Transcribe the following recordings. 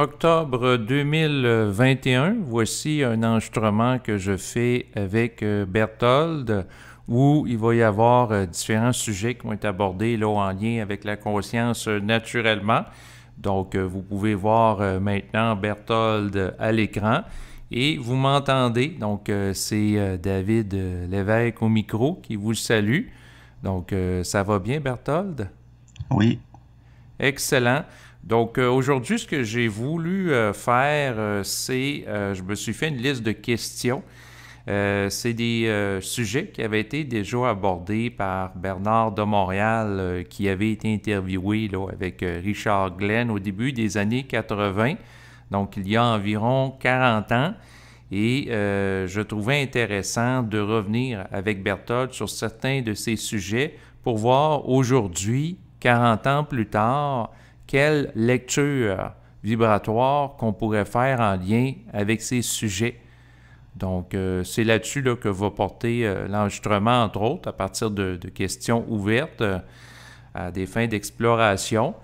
Octobre 2021, voici un enregistrement que je fais avec Berthold où il va y avoir différents sujets qui vont être abordés là, en lien avec la conscience naturellement. Donc, vous pouvez voir maintenant Berthold à l'écran et vous m'entendez. Donc, c'est David Lévesque au micro qui vous salue. Donc, ça va bien, Berthold? Oui, Excellent. Donc aujourd'hui, ce que j'ai voulu faire, c'est, je me suis fait une liste de questions. C'est des sujets qui avaient été déjà abordés par Bernard de Montréal, qui avait été interviewé là, avec Richard Glenn au début des années 80, donc il y a environ 40 ans. Et je trouvais intéressant de revenir avec Berthold sur certains de ces sujets pour voir aujourd'hui, 40 ans plus tard, quelle lecture vibratoire qu'on pourrait faire en lien avec ces sujets. Donc, c'est là-dessus là, que va porter l'enregistrement, entre autres, à partir de questions ouvertes à des fins d'exploration.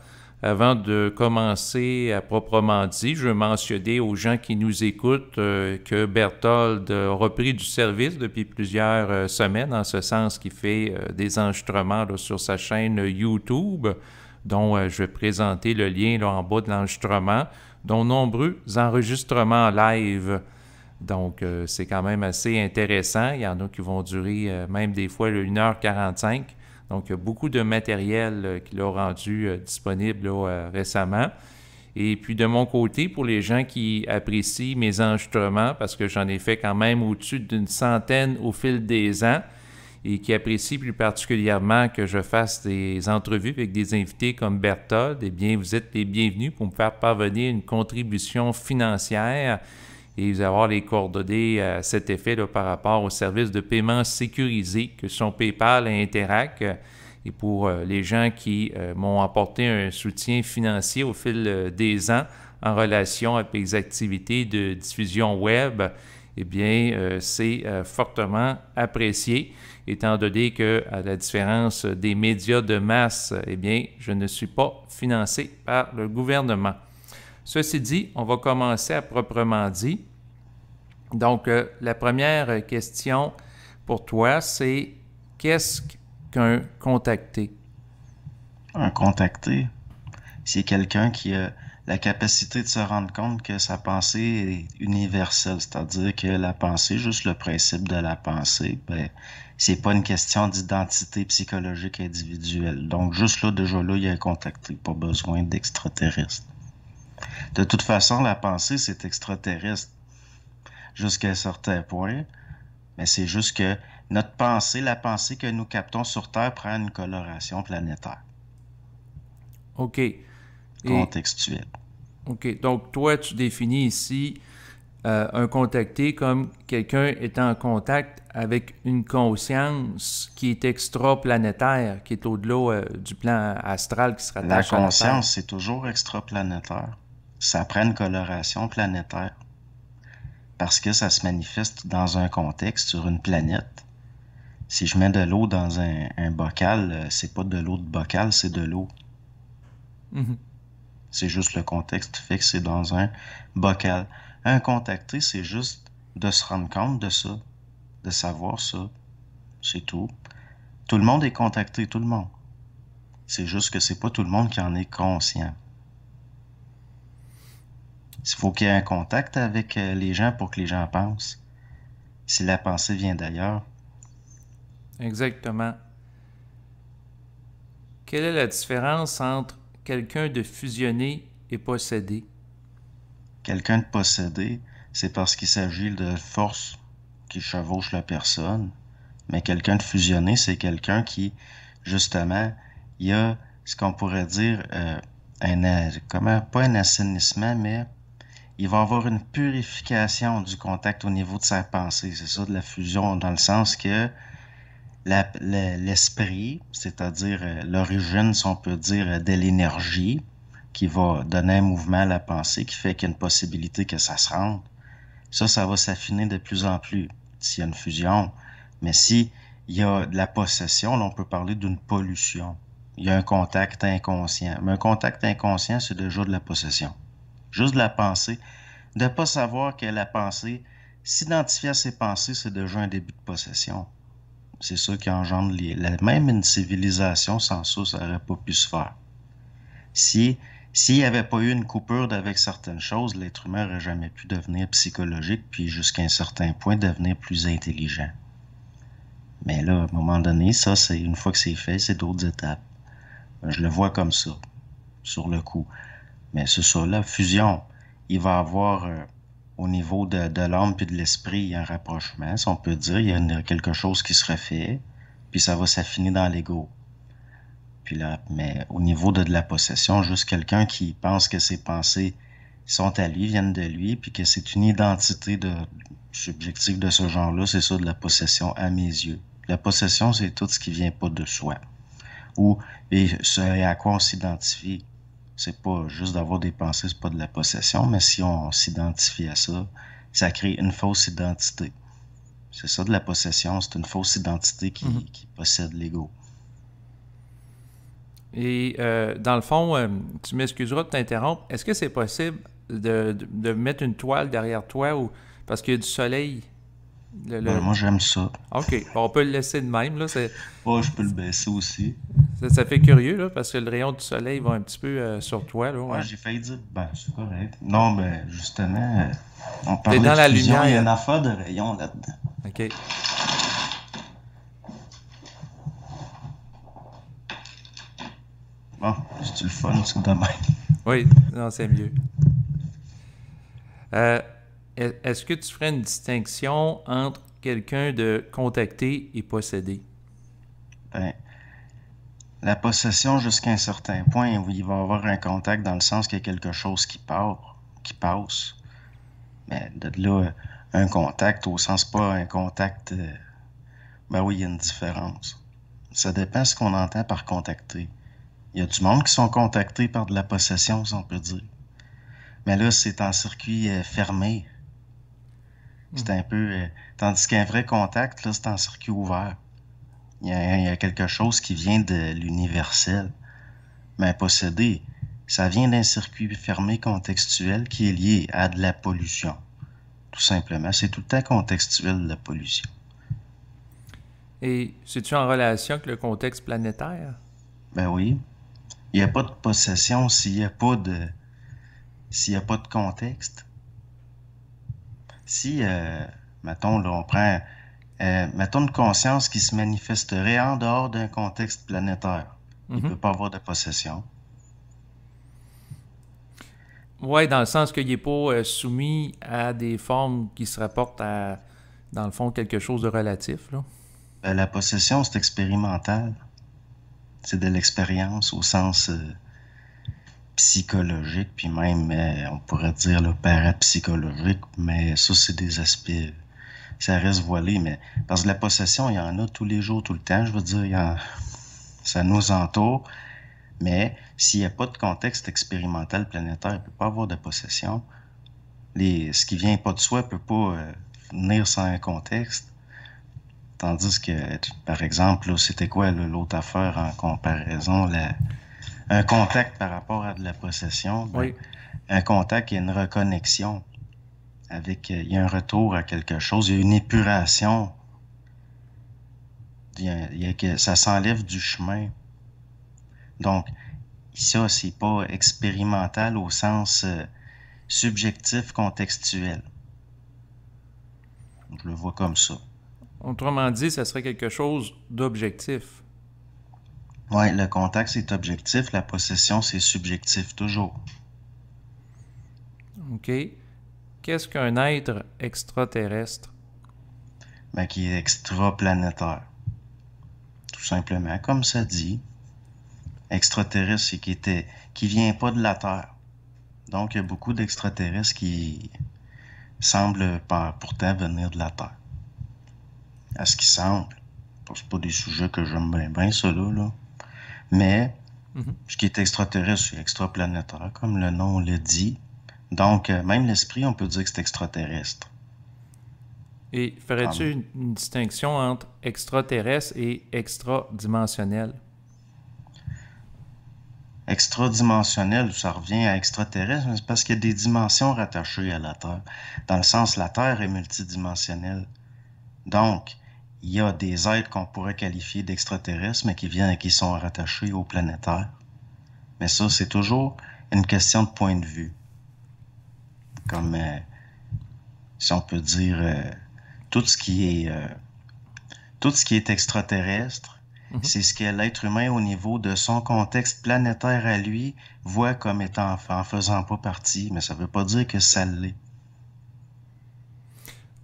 Avant de commencer à proprement dit, je veux mentionner aux gens qui nous écoutent que Berthold a repris du service depuis plusieurs semaines, en ce sens qu'il fait des enregistrements là, sur sa chaîne YouTube, dont je vais présenter le lien là, en bas de l'enregistrement, dont nombreux enregistrements live. Donc, c'est quand même assez intéressant. Il y en a qui vont durer même des fois 1h45. Donc, il y a beaucoup de matériel qu'il a rendu disponible là, récemment. Et puis, de mon côté, pour les gens qui apprécient mes enregistrements, parce que j'en ai fait quand même au-dessus d'une centaine au fil des ans, et qui apprécient plus particulièrement que je fasse des entrevues avec des invités comme Berthold, eh bien, vous êtes les bienvenus pour me faire parvenir une contribution financière et vous avoir les coordonnées à cet effet là, par rapport aux services de paiement sécurisés que sont PayPal et Interac. Et pour les gens qui m'ont apporté un soutien financier au fil des ans en relation avec les activités de diffusion web, eh bien, c'est fortement apprécié, étant donné que, à la différence des médias de masse, eh bien, je ne suis pas financé par le gouvernement. Ceci dit, on va commencer à proprement dit. Donc, la première question pour toi, c'est qu'est-ce qu'un contacté? un contacté, c'est quelqu'un qui a la capacité de se rendre compte que sa pensée est universelle, c'est-à-dire que la pensée, juste le principe de la pensée, ben, c'est pas une question d'identité psychologique individuelle. Donc, juste là, déjà là, il y a un contacté, pas besoin d'extraterrestre. De toute façon, la pensée, c'est extraterrestre jusqu'à un certain point, mais c'est juste que notre pensée, la pensée que nous captons sur Terre prend une coloration planétaire, OK. Et, contextuelle. OK. Donc, toi, tu définis ici un contacté comme quelqu'un étant en contact avec une conscience qui est extraplanétaire, qui est au-delà du plan astral qui se La rattache à la Terre. conscience, c'est toujours extraplanétaire. Ça prend une coloration planétaire parce que ça se manifeste dans un contexte sur une planète. Si je mets de l'eau dans un bocal, c'est pas de l'eau de bocal, c'est de l'eau. Mhm. C'est juste le contexte fait que c'est dans un bocal. Un contacté, c'est juste de se rendre compte de ça, de savoir ça. C'est tout. Tout le monde est contacté, tout le monde. C'est juste que c'est pas tout le monde qui en est conscient. Il faut qu'il y ait un contact avec les gens pour que les gens pensent. Si la pensée vient d'ailleurs, Exactement. Quelle est la différence entre quelqu'un de fusionné et possédé? quelqu'un de possédé, c'est parce qu'il s'agit de force qui chevauche la personne. Mais quelqu'un de fusionné, c'est quelqu'un qui, justement, il y a ce qu'on pourrait dire comment, pas un assainissement, mais il va avoir une purification du contact au niveau de sa pensée. C'est ça de la fusion, dans le sens que l'esprit, c'est-à-dire l'origine, si on peut dire, de l'énergie, qui va donner un mouvement à la pensée, qui fait qu'il y a une possibilité que ça se rende. Ça va s'affiner de plus en plus s'il y a une fusion. Mais si il y a de la possession, là, on peut parler d'une pollution. Il y a un contact inconscient. Mais un contact inconscient, c'est déjà de la possession. Juste de la pensée. De ne pas savoir que la pensée, s'identifier à ses pensées, c'est déjà un début de possession. C'est ça qui engendre même une civilisation sans ça, ça n'aurait pas pu se faire. Si, S'il n'y avait pas eu une coupure avec certaines choses, l'être humain n'aurait jamais pu devenir psychologique, puis jusqu'à un certain point devenir plus intelligent. Mais là, à un moment donné, ça, c'est une fois que c'est fait, c'est d'autres étapes. Je le vois comme ça, sur le coup. Mais c'est ça, la fusion, il va y avoir au niveau de l'âme puis de l'esprit un rapprochement, si on peut dire. Il y a quelque chose qui se refait, puis ça va s'affiner dans l'ego. Puis là, mais au niveau de la possession, juste quelqu'un qui pense que ses pensées sont à lui, viennent de lui, puis que c'est une identité subjective de ce genre-là, c'est ça de la possession à mes yeux. La possession, c'est tout ce qui vient pas de soi. Et ce à quoi on s'identifie. C'est pas juste d'avoir des pensées, c'est pas de la possession, mais si on s'identifie à ça, ça crée une fausse identité. C'est ça de la possession, c'est une fausse identité Mhm. qui possède l'ego. Et dans le fond, tu m'excuseras de t'interrompre. Est-ce que c'est possible de mettre une toile derrière toi ou parce qu'il y a du soleil? Le, Ben, le- moi, j'aime ça. OK. Bon, on peut le laisser de même, là. Oh, je peux le baisser aussi. Ça fait curieux, là, parce que le rayon du soleil va un petit peu sur toi, là, Ouais, ouais. j'ai failli dire, ben, c'est correct. Non, ben, justement, on T'es parlait dans de la fusion, il y a une lumière. affaire de rayon là-dedans. OK. Bon, c'est-tu le fun, c'est de même. Oui, non, c'est mieux. Euh, est-ce que tu ferais une distinction entre quelqu'un de contacté et possédé? Ben, la possession, jusqu'à un certain point, où il va y avoir un contact dans le sens qu'il y a quelque chose qui passe. Mais de là, un contact, au sens pas un contact, ben oui, il y a une différence. Ça dépend ce qu'on entend par contacter. Il y a du monde qui sont contactés par de la possession, si on peut dire. Mais là, c'est en circuit fermé. C'est Mhm. un peu. Tandis qu'un vrai contact, là, c'est en circuit ouvert. Il y a quelque chose qui vient de l'universel. Mais posséder, ça vient d'un circuit fermé contextuel qui est lié à de la pollution. Tout simplement. C'est tout le temps contextuel de la pollution. Et c'est-tu en relation avec le contexte planétaire? Ben oui. Il n'y a pas de possession s'il y a pas de contexte. Si, mettons, là, mettons une conscience qui se manifesterait en dehors d'un contexte planétaire. Il ne Mhm. peut pas avoir de possession. Oui, dans le sens qu'il n'est pas soumis à des formes qui se rapportent à, dans le fond, quelque chose de relatif, là. Ben, la possession, c'est expérimental. C'est de l'expérience au sens psychologique, puis même, on pourrait dire, là, parapsychologique, mais ça, c'est des aspects, ça reste voilé, mais parce que la possession, il y en a tous les jours, tout le temps, je veux dire, ça nous entoure, mais s'il n'y a pas de contexte expérimental planétaire, il ne peut pas avoir de possession. Ce qui vient pas de soi ne peut pas venir sans un contexte. Tandis que, par exemple, là, c'était quoi là, l'autre affaire en comparaison? Un contact par rapport à de la possession, ben, Oui. un contact, il y a une reconnexion il y a un retour à quelque chose, il y a une épuration, ça s'enlève du chemin. Donc, ça, c'est pas expérimental au sens subjectif, contextuel. Je le vois comme ça. Autrement dit, ça serait quelque chose d'objectif. Ouais, le contact, c'est objectif, la possession, c'est subjectif, toujours. OK? Qu'est-ce qu'un être extraterrestre? Mais qui est extraplanétaire. Tout simplement, comme ça dit. Extraterrestre, c'est qui vient pas de la Terre. Donc, il y a beaucoup d'extraterrestres qui semblent pourtant venir de la Terre. À ce qui semble. C'est pas des sujets que j'aime bien, ça, là. Mais, Mhm. ce qui est extraterrestre, c'est extraplanétaire, comme le nom le dit. Donc, même l'esprit, on peut dire que c'est extraterrestre. Et ferais-tu une distinction entre extraterrestre et extradimensionnel? Extradimensionnel, ça revient à extraterrestre, mais c'est parce qu'il y a des dimensions rattachées à la Terre. Dans le sens, la Terre est multidimensionnelle. Donc, il y a des êtres qu'on pourrait qualifier d'extraterrestres, mais qui sont rattachés au planétaire. Mais ça, c'est toujours une question de point de vue. Comme, si on peut dire, tout ce qui est, euh, tout ce qui est extraterrestre, Mhm. c'est ce que l'être humain, au niveau de son contexte planétaire à lui, voit comme étant en faisant pas partie, mais ça veut pas dire que ça l'est.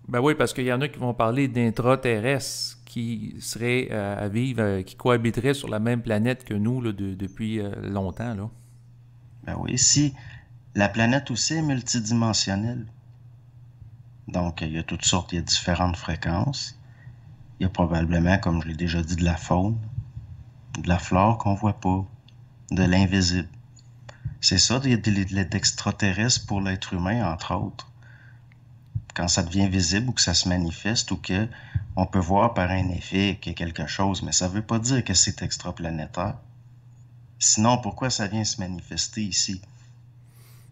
Ben oui, parce qu'il y en a qui vont parler d'intraterrestres qui seraient à vivre, qui cohabiteraient sur la même planète que nous là, depuis longtemps. Là. Ben oui, si la planète aussi est multidimensionnelle. Donc, il y a toutes sortes, il y a différentes fréquences. Il y a probablement, comme je l'ai déjà dit, de la faune, de la flore qu'on voit pas, de l'invisible. C'est ça, il y a de l'extraterrestre pour l'être humain, entre autres. Quand ça devient visible ou que ça se manifeste ou que on peut voir par un effet qu'il y a quelque chose, mais ça veut pas dire que c'est extraplanétaire. Sinon, pourquoi ça vient se manifester ici?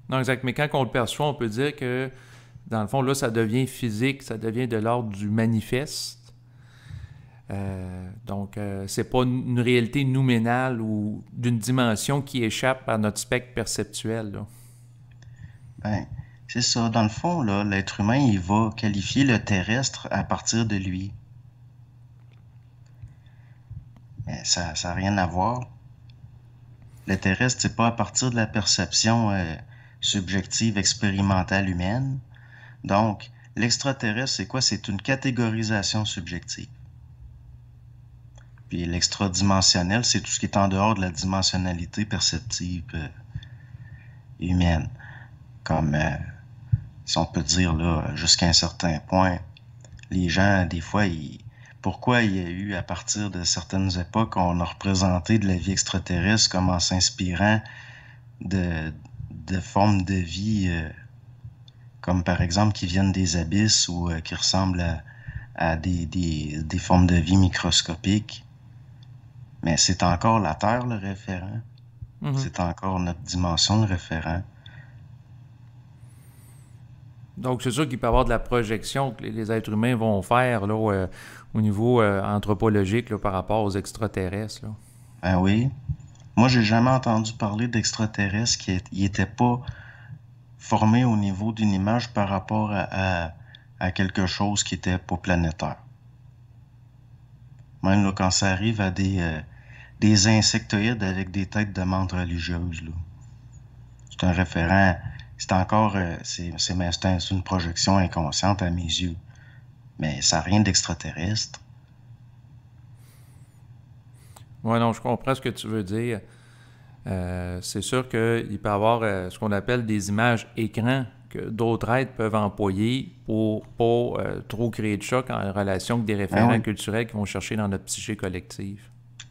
Non, exact. Mais quand on le perçoit, on peut dire que, dans le fond, là, ça devient physique, ça devient de l'ordre du manifeste. Donc, c'est pas une réalité nouménale ou d'une dimension qui échappe à notre spectre perceptuel. Là. Ben, c'est ça. Dans le fond, là, l'être humain, il va qualifier le terrestre à partir de lui. Mais ça n'a rien à voir. Le terrestre, c'est pas à partir de la perception subjective expérimentale humaine. Donc, l'extraterrestre, c'est quoi? C'est une catégorisation subjective. Puis l'extradimensionnel, c'est tout ce qui est en dehors de la dimensionnalité perceptive humaine. Comme, si on peut dire, là, jusqu'à un certain point, les gens, des fois, pourquoi il y a eu, à partir de certaines époques, on a représenté de la vie extraterrestre comme en s'inspirant de, de formes de vie, comme par exemple qui viennent des abysses ou qui ressemblent à des formes de vie microscopiques. Mais c'est encore la Terre le référent. Mhm. C'est encore notre dimension le référent. Donc, c'est sûr qu'il peut y avoir de la projection que les êtres humains vont faire là, au niveau anthropologique là, par rapport aux extraterrestres. Là. Ben oui. Moi, j'ai jamais entendu parler d'extraterrestres qui n'étaient pas formés au niveau d'une image par rapport à quelque chose qui était pas planétaire. Même là, quand ça arrive à des insectoïdes avec des têtes de menthe religieuses, là. C'est un référent, c'est encore, c'est une projection inconsciente à mes yeux. Mais ça n'a rien d'extraterrestre. Oui, non, je comprends ce que tu veux dire. C'est sûr qu'il peut y avoir ce qu'on appelle des images écrans que d'autres êtres peuvent employer pour pas trop créer de choc en relation avec des Ben référents oui, culturels qu'ils vont chercher dans notre psyché collective.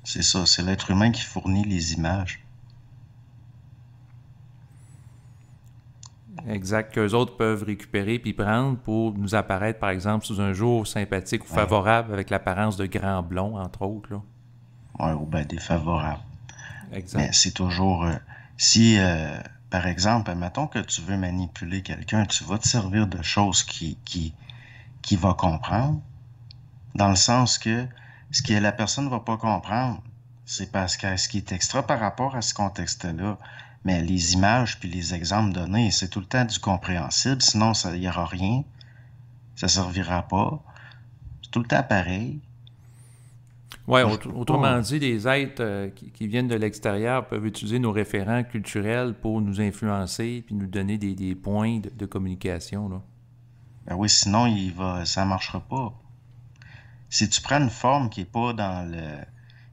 c'est ça, c'est l'être humain qui fournit les images. Exact, qu'eux autres peuvent récupérer puis prendre pour nous apparaître, par exemple, sous un jour sympathique ou Ouais, favorable avec l'apparence de grands blonds, entre autres. Là. ouais, ou ben défavorable. Mais Exact. c'est toujours, si, par exemple, admettons que tu veux manipuler quelqu'un, tu vas te servir de choses qui va comprendre, dans le sens que ce que la personne va pas comprendre, c'est parce que ce qui est extra par rapport à ce contexte-là. Mais les images puis les exemples donnés, c'est tout le temps du compréhensible, sinon ça y aura rien, ça servira pas. C'est tout le temps pareil. Ouais, Moi, je peux autrement pas. dit, des êtres qui viennent de l'extérieur peuvent utiliser nos référents culturels pour nous influencer puis nous donner des points de communication. Là. Ben oui, sinon ça marchera pas. Si tu prends une forme qui est pas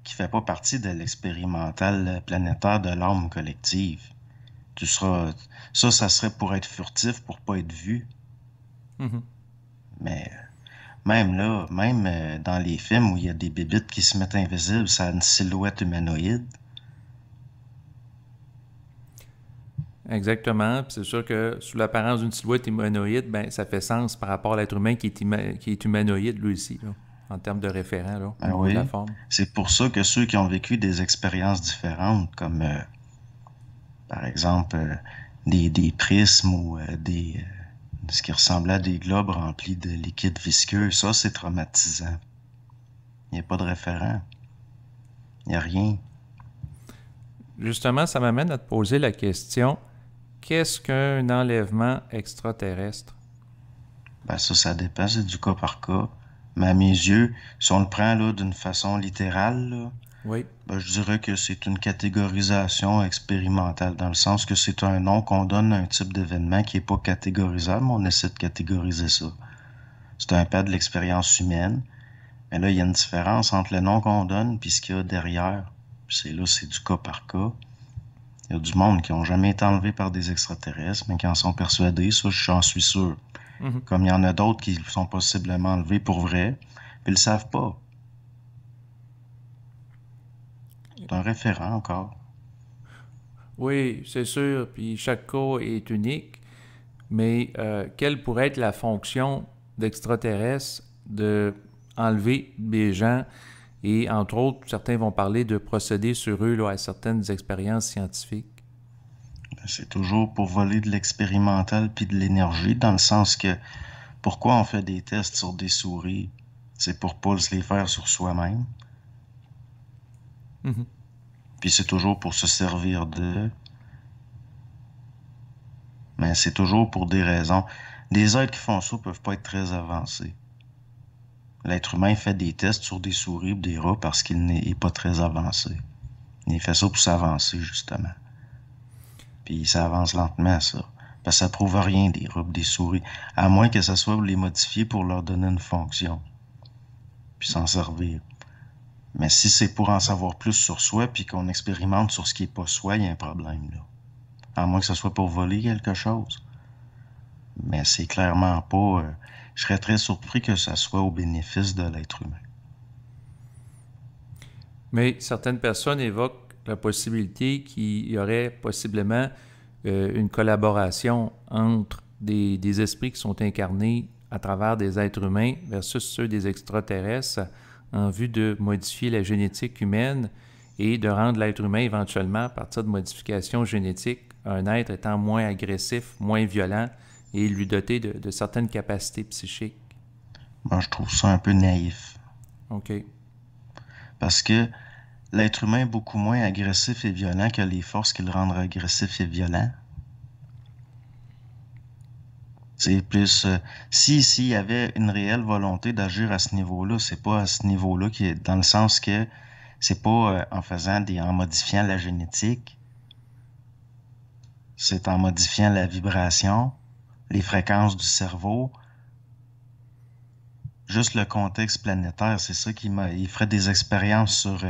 qui fait pas partie de l'expérimental planétaire de l'âme collective, tu seras, ça serait pour être furtif, pour pas être vu. Mhm. Mais même là, même dans les films où il y a des bébites qui se mettent invisibles, ça a une silhouette humanoïde. Exactement. Puis c'est sûr que sous l'apparence d'une silhouette humanoïde, ben, ça fait sens par rapport à l'être humain qui est humanoïde lui aussi, là, en termes de référent, là, au Ben niveau de la oui. forme. C'est pour ça que ceux qui ont vécu des expériences différentes, comme Par exemple, des prismes ou ce qui ressemblait à des globes remplis de liquide visqueux. Ça, c'est traumatisant. Il n'y a pas de référent. Il n'y a rien. Justement, ça m'amène à te poser la question, qu'est-ce qu'un enlèvement extraterrestre? Ben ça dépend, c'est du cas par cas. Mais à mes yeux, si on le prend là d'une façon littérale, là, Oui. ben, je dirais que c'est une catégorisation expérimentale, dans le sens que c'est un nom qu'on donne à un type d'événement qui n'est pas catégorisable, mais on essaie de catégoriser ça. C'est un pas de l'expérience humaine, mais là, il y a une différence entre le nom qu'on donne et ce qu'il y a derrière. Puis c'est du cas par cas. Il y a du monde qui n'ont jamais été enlevés par des extraterrestres, mais qui en sont persuadés, ça, j'en suis sûr. Mhm. Comme il y en a d'autres qui sont possiblement enlevés pour vrai, puis ils le savent pas. C'est un référent encore. Oui, c'est sûr, puis chaque cas est unique, mais quelle pourrait être la fonction d'extraterrestre de enlever des gens et entre autres, certains vont parler de procéder sur eux là, à certaines expériences scientifiques. C'est toujours pour voler de l'expérimental puis de l'énergie, dans le sens que pourquoi on fait des tests sur des souris? C'est pour pas se les faire sur soi-même. Mhm. Puis c'est toujours pour se servir d'eux. Mais c'est toujours pour des raisons. Des êtres qui font ça peuvent pas être très avancés. L'être humain fait des tests sur des souris ou des rats parce qu'il n'est pas très avancé. Il fait ça pour s'avancer, justement. Puis ça avance lentement, ça. Parce que ça prouve rien, des rats ou des souris. À moins que ça soit pour les modifier pour leur donner une fonction. Puis s'en servir. Mais si c'est pour en savoir plus sur soi, puis qu'on expérimente sur ce qui est pas soi, il y a un problème, là. À moins que ce soit pour voler quelque chose. Mais c'est clairement pas... je serais très surpris que ça soit au bénéfice de l'être humain. Mais certaines personnes évoquent la possibilité qu'il y aurait possiblement une collaboration entre des esprits qui sont incarnés à travers des êtres humains versus ceux des extraterrestres en vue de modifier la génétique humaine et de rendre l'être humain éventuellement, à partir de modifications génétiques, un être étant moins agressif, moins violent et lui doter de certaines capacités psychiques. Moi, je trouve ça un peu naïf. OK. Parce que l'être humain est beaucoup moins agressif et violent que les forces qui le rendent agressif et violent. C'est plus... s'il y avait une réelle volonté d'agir à ce niveau-là, c'est pas à ce niveau-là qui est... Dans le sens que c'est pas en modifiant la génétique, c'est en modifiant la vibration, les fréquences du cerveau, juste le contexte planétaire, c'est ça il ferait des expériences sur...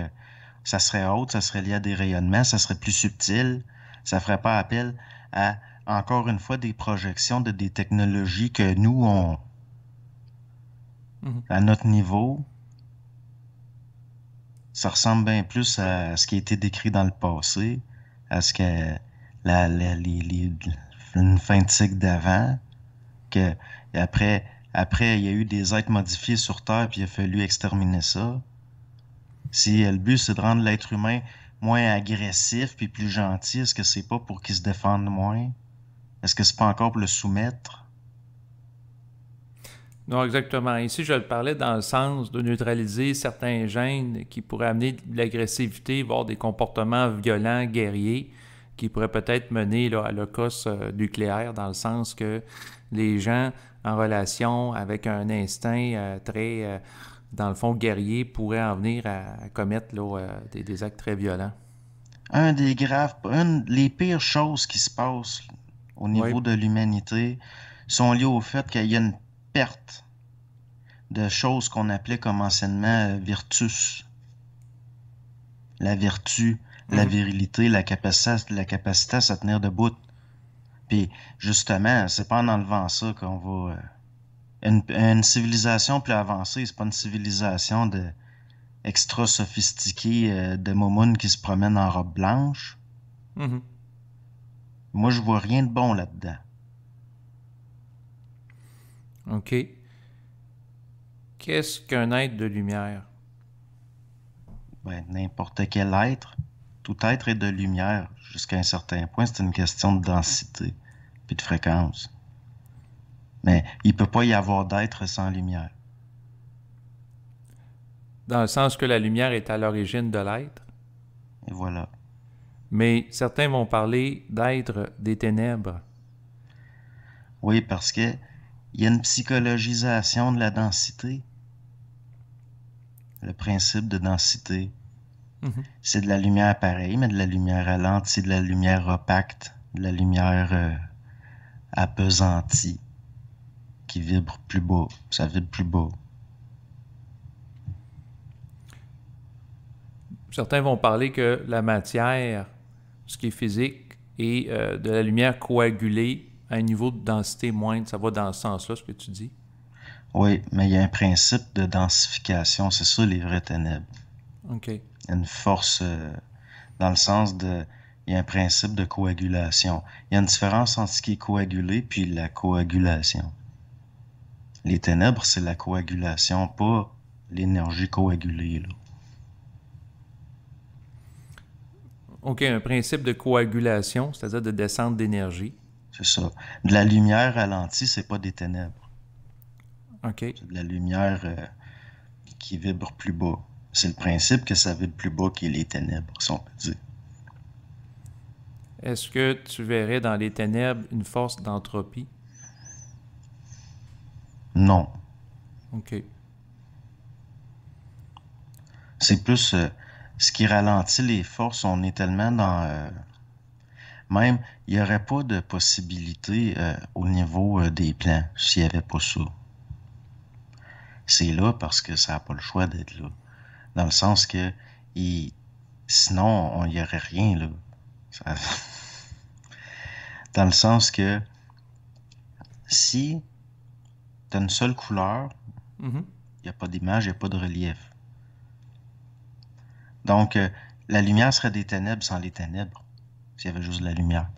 ça serait autre, ça serait lié à des rayonnements, ça serait plus subtil, ça ferait pas appel à, encore une fois, des projections de des technologies que nous, Mhm. à notre niveau, ça ressemble bien plus à ce qui a été décrit dans le passé, à ce que une fin de cycle d'avant, que après, après, il y a eu des êtres modifiés sur Terre, puis il a fallu exterminer ça. Si le but, c'est de rendre l'être humain moins agressif puis plus gentil, est-ce que c'est pas pour qu'il se défende moins? Est-ce que c'est pas encore pour le soumettre? Non, exactement. Ici, je le parlais dans le sens de neutraliser certains gènes qui pourraient amener de l'agressivité, voire des comportements violents, guerriers, qui pourraient peut-être mener là, à l'holocauste nucléaire, dans le sens que les gens en relation avec un instinct très, dans le fond, guerrier, pourraient en venir à commettre là, des actes très violents. Les pires choses qui se passent au Oui. niveau de l'humanité sont liées au fait qu'il y a une perte de choses qu'on appelait comme anciennement virtus. La vertu, la Mhm. virilité, la capacité à se tenir debout. Puis justement, c'est pas en enlevant ça qu'on va... une civilisation plus avancée, c'est pas une civilisation de extra sophistiquée de momounes qui se promènent en robe blanche. Mhm. Moi, je vois rien de bon là-dedans. OK. Qu'est-ce qu'un être de lumière? Ben, n'importe quel être, Tout être est de lumière. Jusqu'à un certain point, c'est une question de densité puis de fréquence. Mais il peut pas y avoir d'être sans lumière. Dans le sens que la lumière est à l'origine de l'être. Et voilà. Mais certains vont parler d'être des ténèbres. Oui, parce que il y a une psychologisation de la densité. Le principe de densité. Mhm. C'est de la lumière pareille, mais de la lumière ralentie, de la lumière opaque, de la lumière appesantie, qui vibre plus bas. Ça vibre plus bas. Certains vont parler que la matière, ce qui est physique, est de la lumière coagulée à un niveau de densité moindre. Ça va dans ce sens-là, ce que tu dis. Oui, mais il y a un principe de densification. C'est ça, les vraies ténèbres. OK. Il y a une force dans le sens de... Il y a un principe de coagulation. Il y a une différence entre ce qui est coagulé puis la coagulation. Les ténèbres, c'est la coagulation, pas l'énergie coagulée, là. OK, un principe de coagulation, c'est-à-dire de descente d'énergie. C'est ça. De la lumière ralentie, c'est pas des ténèbres. OK. C'est de la lumière qui vibre plus bas. C'est le principe que ça vibre plus bas qui est les ténèbres, si on peut dire. Est-ce que tu verrais dans les ténèbres une force d'entropie? Non. OK. C'est plus ce qui ralentit les forces. On est tellement dans... même, il n'y aurait pas de possibilité au niveau des plans s'il n'y avait pas ça. C'est là parce que ça n'a pas le choix d'être là. Dans le sens que sinon, il n'y aurait rien là. Ça... Dans le sens que si tu as une seule couleur, il n'y a pas d'image, il n'y a pas de relief. Donc, la lumière serait des ténèbres sans les ténèbres, s'il y avait juste de la lumière.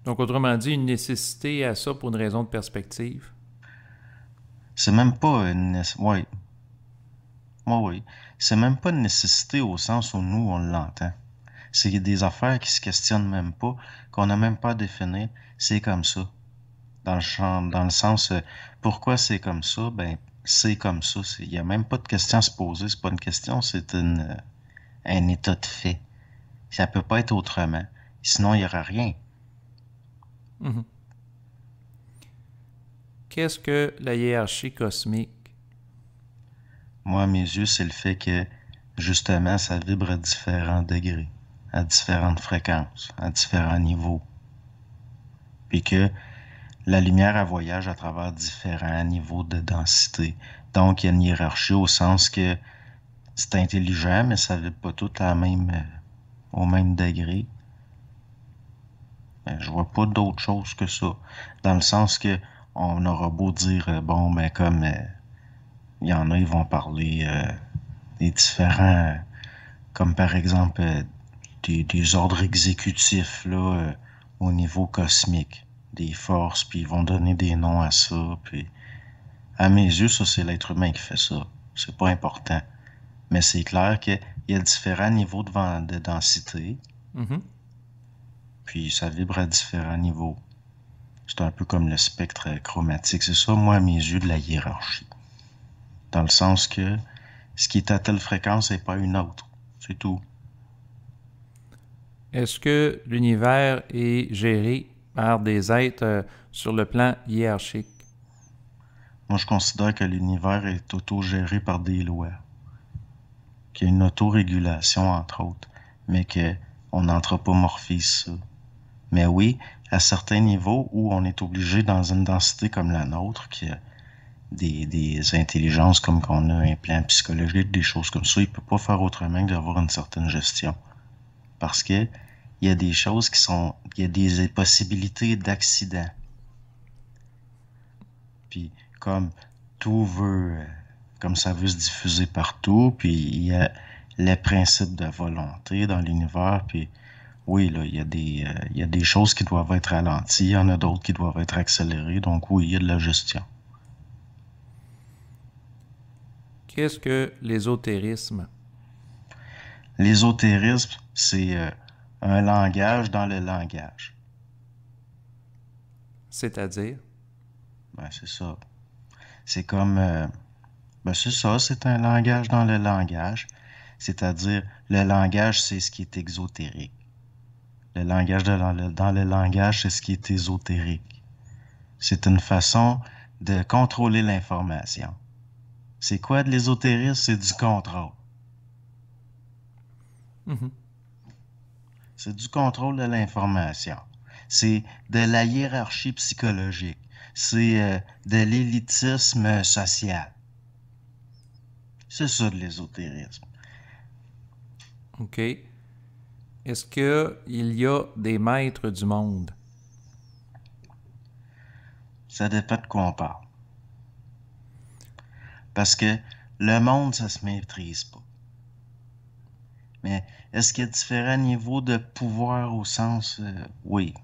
Donc, autrement dit, une nécessité à ça pour une raison de perspective. C'est même pas une... Oui. Oui. C'est même pas une nécessité au sens où nous, on l'entend. C'est des affaires qui se questionnent même pas, qu'on n'a même pas à définir. C'est comme ça. Dans le sens, pourquoi c'est comme ça? Ben, c'est comme ça. Il n'y a même pas de question à se poser. C'est pas une question, c'est un état de fait. Ça peut pas être autrement. Sinon, il n'y aura rien. Mhm. Qu'est-ce que la hiérarchie cosmique? Moi, à mes yeux, c'est le fait que, justement, ça vibre à différents degrés, à différentes fréquences, à différents niveaux. Puis que la lumière, elle voyage à travers différents niveaux de densité. Donc, il y a une hiérarchie au sens que c'est intelligent, mais ça vibre pas tout au même degré. Je vois pas d'autre chose que ça. Dans le sens que on aura beau dire, bon, ben comme il y en a, ils vont parler des différents, comme par exemple des ordres exécutifs là, au niveau cosmique, des forces, puis ils vont donner des noms à ça. Puis à mes yeux, ça c'est l'être humain qui fait ça. C'est pas important. Mais c'est clair qu'il y a différents niveaux de densité. Mm-hmm. Puis ça vibre à différents niveaux. C'est un peu comme le spectre chromatique. C'est ça, moi, à mes yeux, de la hiérarchie. Dans le sens que ce qui est à telle fréquence n'est pas une autre. C'est tout. Est-ce que l'univers est géré par des êtres sur le plan hiérarchique? Moi, je considère que l'univers est autogéré par des lois. Qu'il y a une autorégulation, entre autres, mais qu'on anthropomorphise ça. Mais oui, à certains niveaux où on est obligé, dans une densité comme la nôtre, qui a des intelligences comme qu'on a un plan psychologique, des choses comme ça, il peut pas faire autrement que d'avoir une certaine gestion. Parce que il y a des choses il y a des possibilités d'accident. Puis comme comme ça veut se diffuser partout, puis il y a les principes de volonté dans l'univers, puis oui, là, il y a des choses qui doivent être ralenties, il y en a d'autres qui doivent être accélérées, donc oui, il y a de la gestion. Qu'est-ce que l'ésotérisme? L'ésotérisme, c'est un langage dans le langage. C'est-à-dire? Ben, c'est ça. C'est comme... ben, c'est ça, c'est un langage dans le langage. C'est-à-dire, le langage, c'est ce qui est exotérique. Le langage dans le langage, c'est ce qui est ésotérique. C'est une façon de contrôler l'information. C'est quoi de l'ésotérisme? C'est du contrôle. Mhm. C'est du contrôle de l'information. C'est de la hiérarchie psychologique. C'est de l'élitisme social. C'est ça de l'ésotérisme. OK. Est-ce qu'il y a des maîtres du monde? Ça dépend de quoi on parle. Parce que le monde, ça se maîtrise pas. Mais est-ce qu'il y a différents niveaux de pouvoir au sens... oui.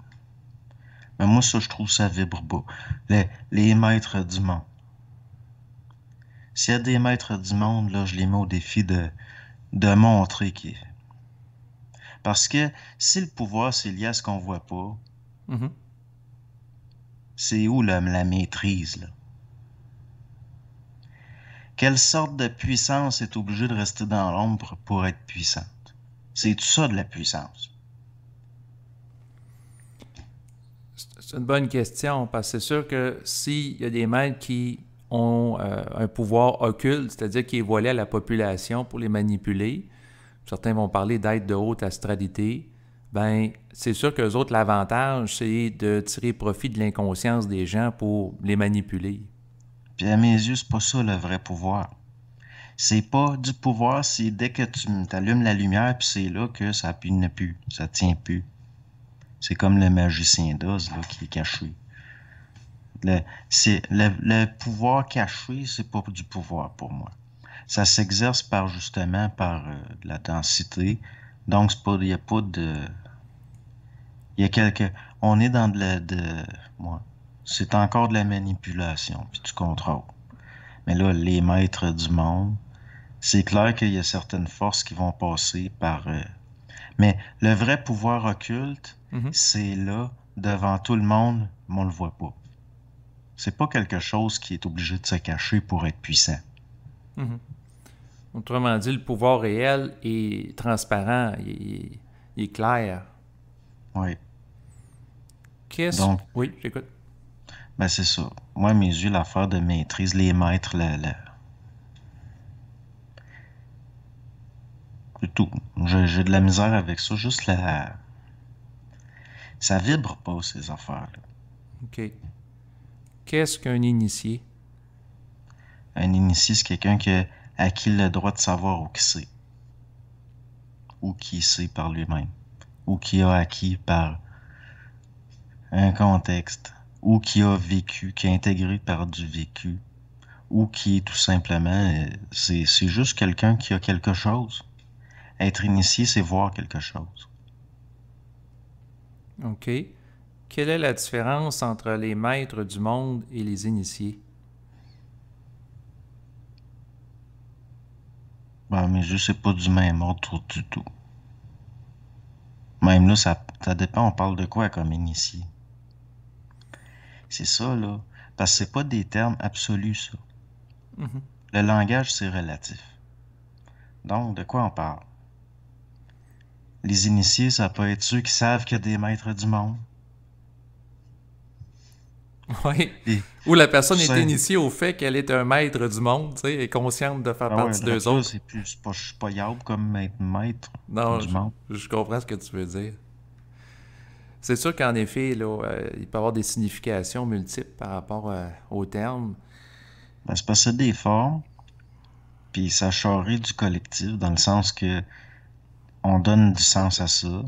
Mais moi, ça, je trouve ça vibre bas. Les maîtres du monde. S'il y a des maîtres du monde, là, je les mets au défi de montrer qui est. Parce que si le pouvoir, c'est lié à ce qu'on voit pas, Mhm. c'est où la maîtrise, là? Quelle sorte de puissance est obligée de rester dans l'ombre pour être puissante? C'est tout ça de la puissance. C'est une bonne question, parce que c'est sûr que s'il y a des maîtres qui ont un pouvoir occulte, c'est-à-dire qui est voilé à la population pour les manipuler, certains vont parler d'être de haute astralité, ben c'est sûr qu'eux autres, l'avantage, c'est de tirer profit de l'inconscience des gens pour les manipuler. Puis à mes yeux, c'est pas ça le vrai pouvoir. C'est pas du pouvoir, c'est dès que tu allumes la lumière, puis c'est là que ça ne plus, ça tient plus. C'est comme le magicien d'Oz, là, qui est caché. Le pouvoir caché, c'est pas du pouvoir pour moi. Ça s'exerce justement par de la densité. Donc, c'est pas, il y a pas de, il y a quelque, on est dans moi, c'est encore de la manipulation, puis du contrôle. Mais là, les maîtres du monde, c'est clair qu'il y a certaines forces qui vont passer par, mais le vrai pouvoir occulte, Mhm. c'est là, devant tout le monde, mais on le voit pas. C'est pas quelque chose qui est obligé de se cacher pour être puissant. Mhm. Autrement dit, le pouvoir réel est transparent, il est clair. Oui. Qu'est-ce... Donc, Oui, j'écoute. ben c'est ça. Moi, à mes yeux, l'affaire de maîtrise, les maîtres, c'est tout. J'ai de la misère avec ça. Juste ça vibre pas, ces affaires-là. OK. Qu'est-ce qu'un initié? Un initié, c'est quelqu'un qui a acquis le droit de savoir où qui c'est. Ou qui sait par lui-même. Ou qui a acquis par un contexte. Ou qui a vécu, qui a intégré par du vécu. Ou qui est tout simplement, c'est juste quelqu'un qui a quelque chose. Être initié, c'est voir quelque chose. OK. Quelle est la différence entre les maîtres du monde et les initiés? Ben, mais je sais pas du même ordre du tout. Même là, ça dépend, on parle de quoi comme initié. C'est ça, là. Parce que c'est pas des termes absolus, ça. Mhm. Le langage, c'est relatif. Donc, de quoi on parle? Les initiés, ça peut être ceux qui savent qu'il y a des maîtres du monde. Oui. Et, Ou la tout personne est ça, initiée au fait qu'elle est un maître du monde, tu sais, est consciente de faire ah ouais, partie d'eux là, autres. c'est plus, c'est pas, je suis pas yable comme être maître Non, du monde. je comprends ce que tu veux dire. C'est sûr qu'en effet, là, il peut y avoir des significations multiples par rapport au terme. Ben, c'est parce que c'est des formes, puis ça charrie du collectif, dans le sens que on donne du sens à ça.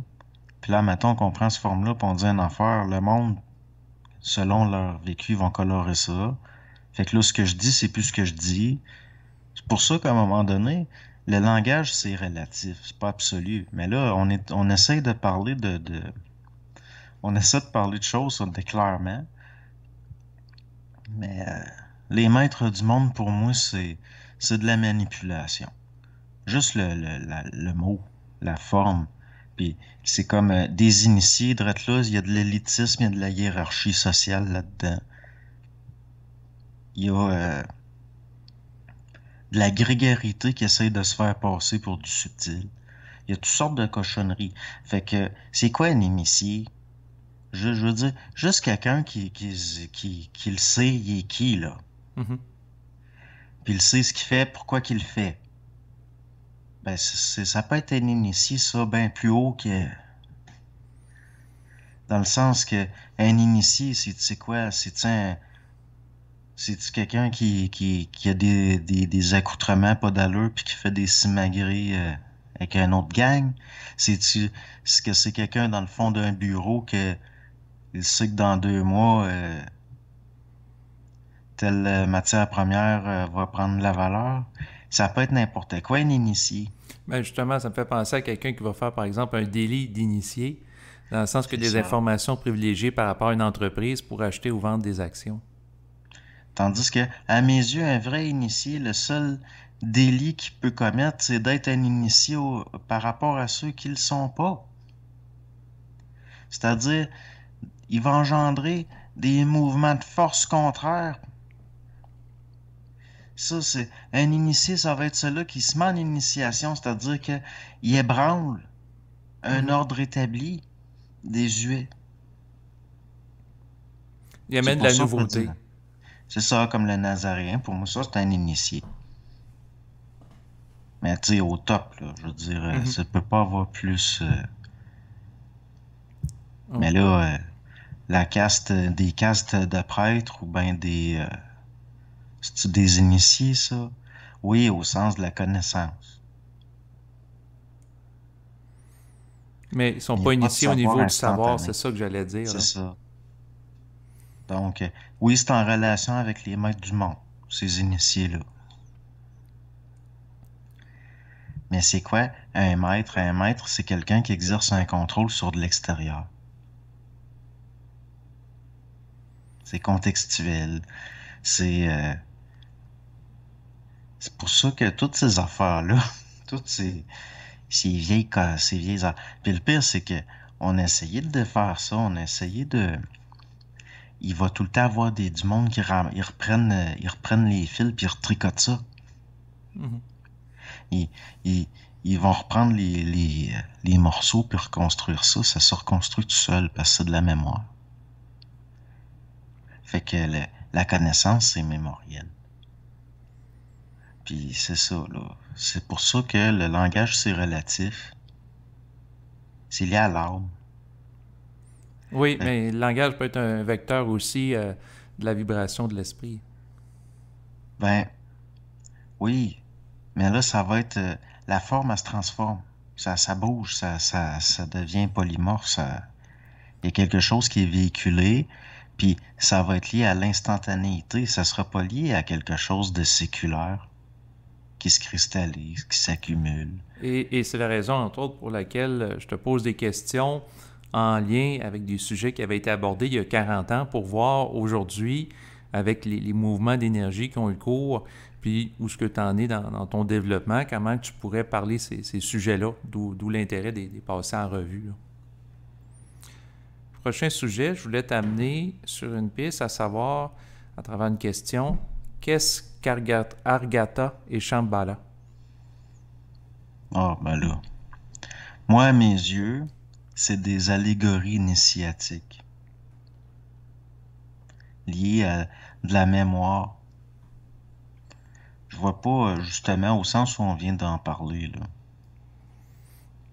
Puis là, mettons qu'on prend cette forme-là, puis on dit une affaire, le monde, selon leur vécu, vont colorer ça. Fait que là, ce que je dis, c'est plus ce que je dis. C'est pour ça qu'à un moment donné, le langage, c'est relatif, c'est pas absolu. Mais là, on essaye de parler on essaie de parler de choses clairement. Mais les maîtres du monde, pour moi, c'est de la manipulation. Juste le mot. la forme. Puis c'est comme des initiés, drette là, il y a de l'élitisme, il y a de la hiérarchie sociale là-dedans. Il y a de la grégarité qui essaye de se faire passer pour du subtil. Il y a toutes sortes de cochonneries. Fait que, c'est quoi un initié? Je veux dire, juste quelqu'un qui le sait, il est qui, là? Mhm. Puis il sait ce qu'il fait, pourquoi qu'il le fait. Ben, ça peut être un initié, ça, bien plus haut que... Dans le sens que un initié, c'est quoi? C'est-tu quelqu'un qui a des accoutrements pas d'allure puis qui fait des simagrées avec un autre gang? Est-ce que c'est quelqu'un dans le fond d'un bureau que il sait que dans 2 mois, telle matière première va prendre de la valeur? Ça peut être n'importe quoi, un initié. Ben justement, ça me fait penser à quelqu'un qui va faire, par exemple, un délit d'initié, dans le sens que C'est des ça. informations privilégiées par rapport à une entreprise pour acheter ou vendre des actions. Tandis que, à mes yeux, un vrai initié, le seul délit qu'il peut commettre, c'est d'être un initié par rapport à ceux qui le sont pas. C'est-à-dire, il va engendrer des mouvements de force contraires. Ça, c'est un initié, ça va être celui qui se met en initiation, c'est-à-dire qu'il ébranle un Mhm. ordre établi désuet. Il C'est amène de pour la ça qu'on dit. nouveauté. C'est ça, comme le Nazaréen. Pour moi, ça, c'est un initié. Mais tu sais, au top, là, je veux dire, Mhm. ça peut pas avoir plus. Mais OK. là, la caste, des castes de prêtres ou bien c'est-tu des initiés, ça? Oui, au sens de la connaissance. Mais ils ne sont Il n'y a pas pas de initiés au savoir niveau du savoir, c'est instantané. ça que j'allais dire, C'est là. ça. Donc, oui, c'est en relation avec les maîtres du monde, ces initiés-là. Mais c'est quoi un maître? Un maître, c'est quelqu'un qui exerce un contrôle sur de l'extérieur. C'est contextuel. C'est c'est pour ça que toutes ces affaires-là, toutes ces vieilles affaires. Puis le pire, c'est que on a essayé de faire ça, on a essayé de... Il va tout le temps avoir du monde ils reprennent les fils puis ils retricotent ça. Mhm. Ils, ils, ils vont reprendre les morceaux puis reconstruire ça. Ça se reconstruit tout seul parce que c'est de la mémoire. Fait que la connaissance, c'est mémoriel. Puis c'est ça, là. C'est pour ça que le langage, c'est relatif. C'est lié à l'âme. Oui, Fait que, mais le langage peut être un vecteur aussi de la vibration de l'esprit. ben, oui. Mais là, ça va être... la forme, elle se transforme. Ça bouge, ça devient polymorphe. Il y a quelque chose qui est véhiculé, puis ça va être lié à l'instantanéité. Ça sera pas lié à quelque chose de séculaire qui se cristallise, qui s'accumule. Et c'est la raison, entre autres, pour laquelle je te pose des questions en lien avec des sujets qui avaient été abordés il y a 40 ans pour voir aujourd'hui, avec les mouvements d'énergie qui ont eu cours, puis où ce que tu en es dans ton développement, comment tu pourrais parler ces sujets-là, d'où l'intérêt des passer en revue, là. Prochain sujet, je voulais t'amener sur une piste, à savoir, à travers une question, qu'est-ce qu'Argata et Shambhala? Ah, ben là. Moi, à mes yeux, c'est des allégories initiatiques liées à de la mémoire. Je vois pas, justement, au sens où on vient d'en parler, là.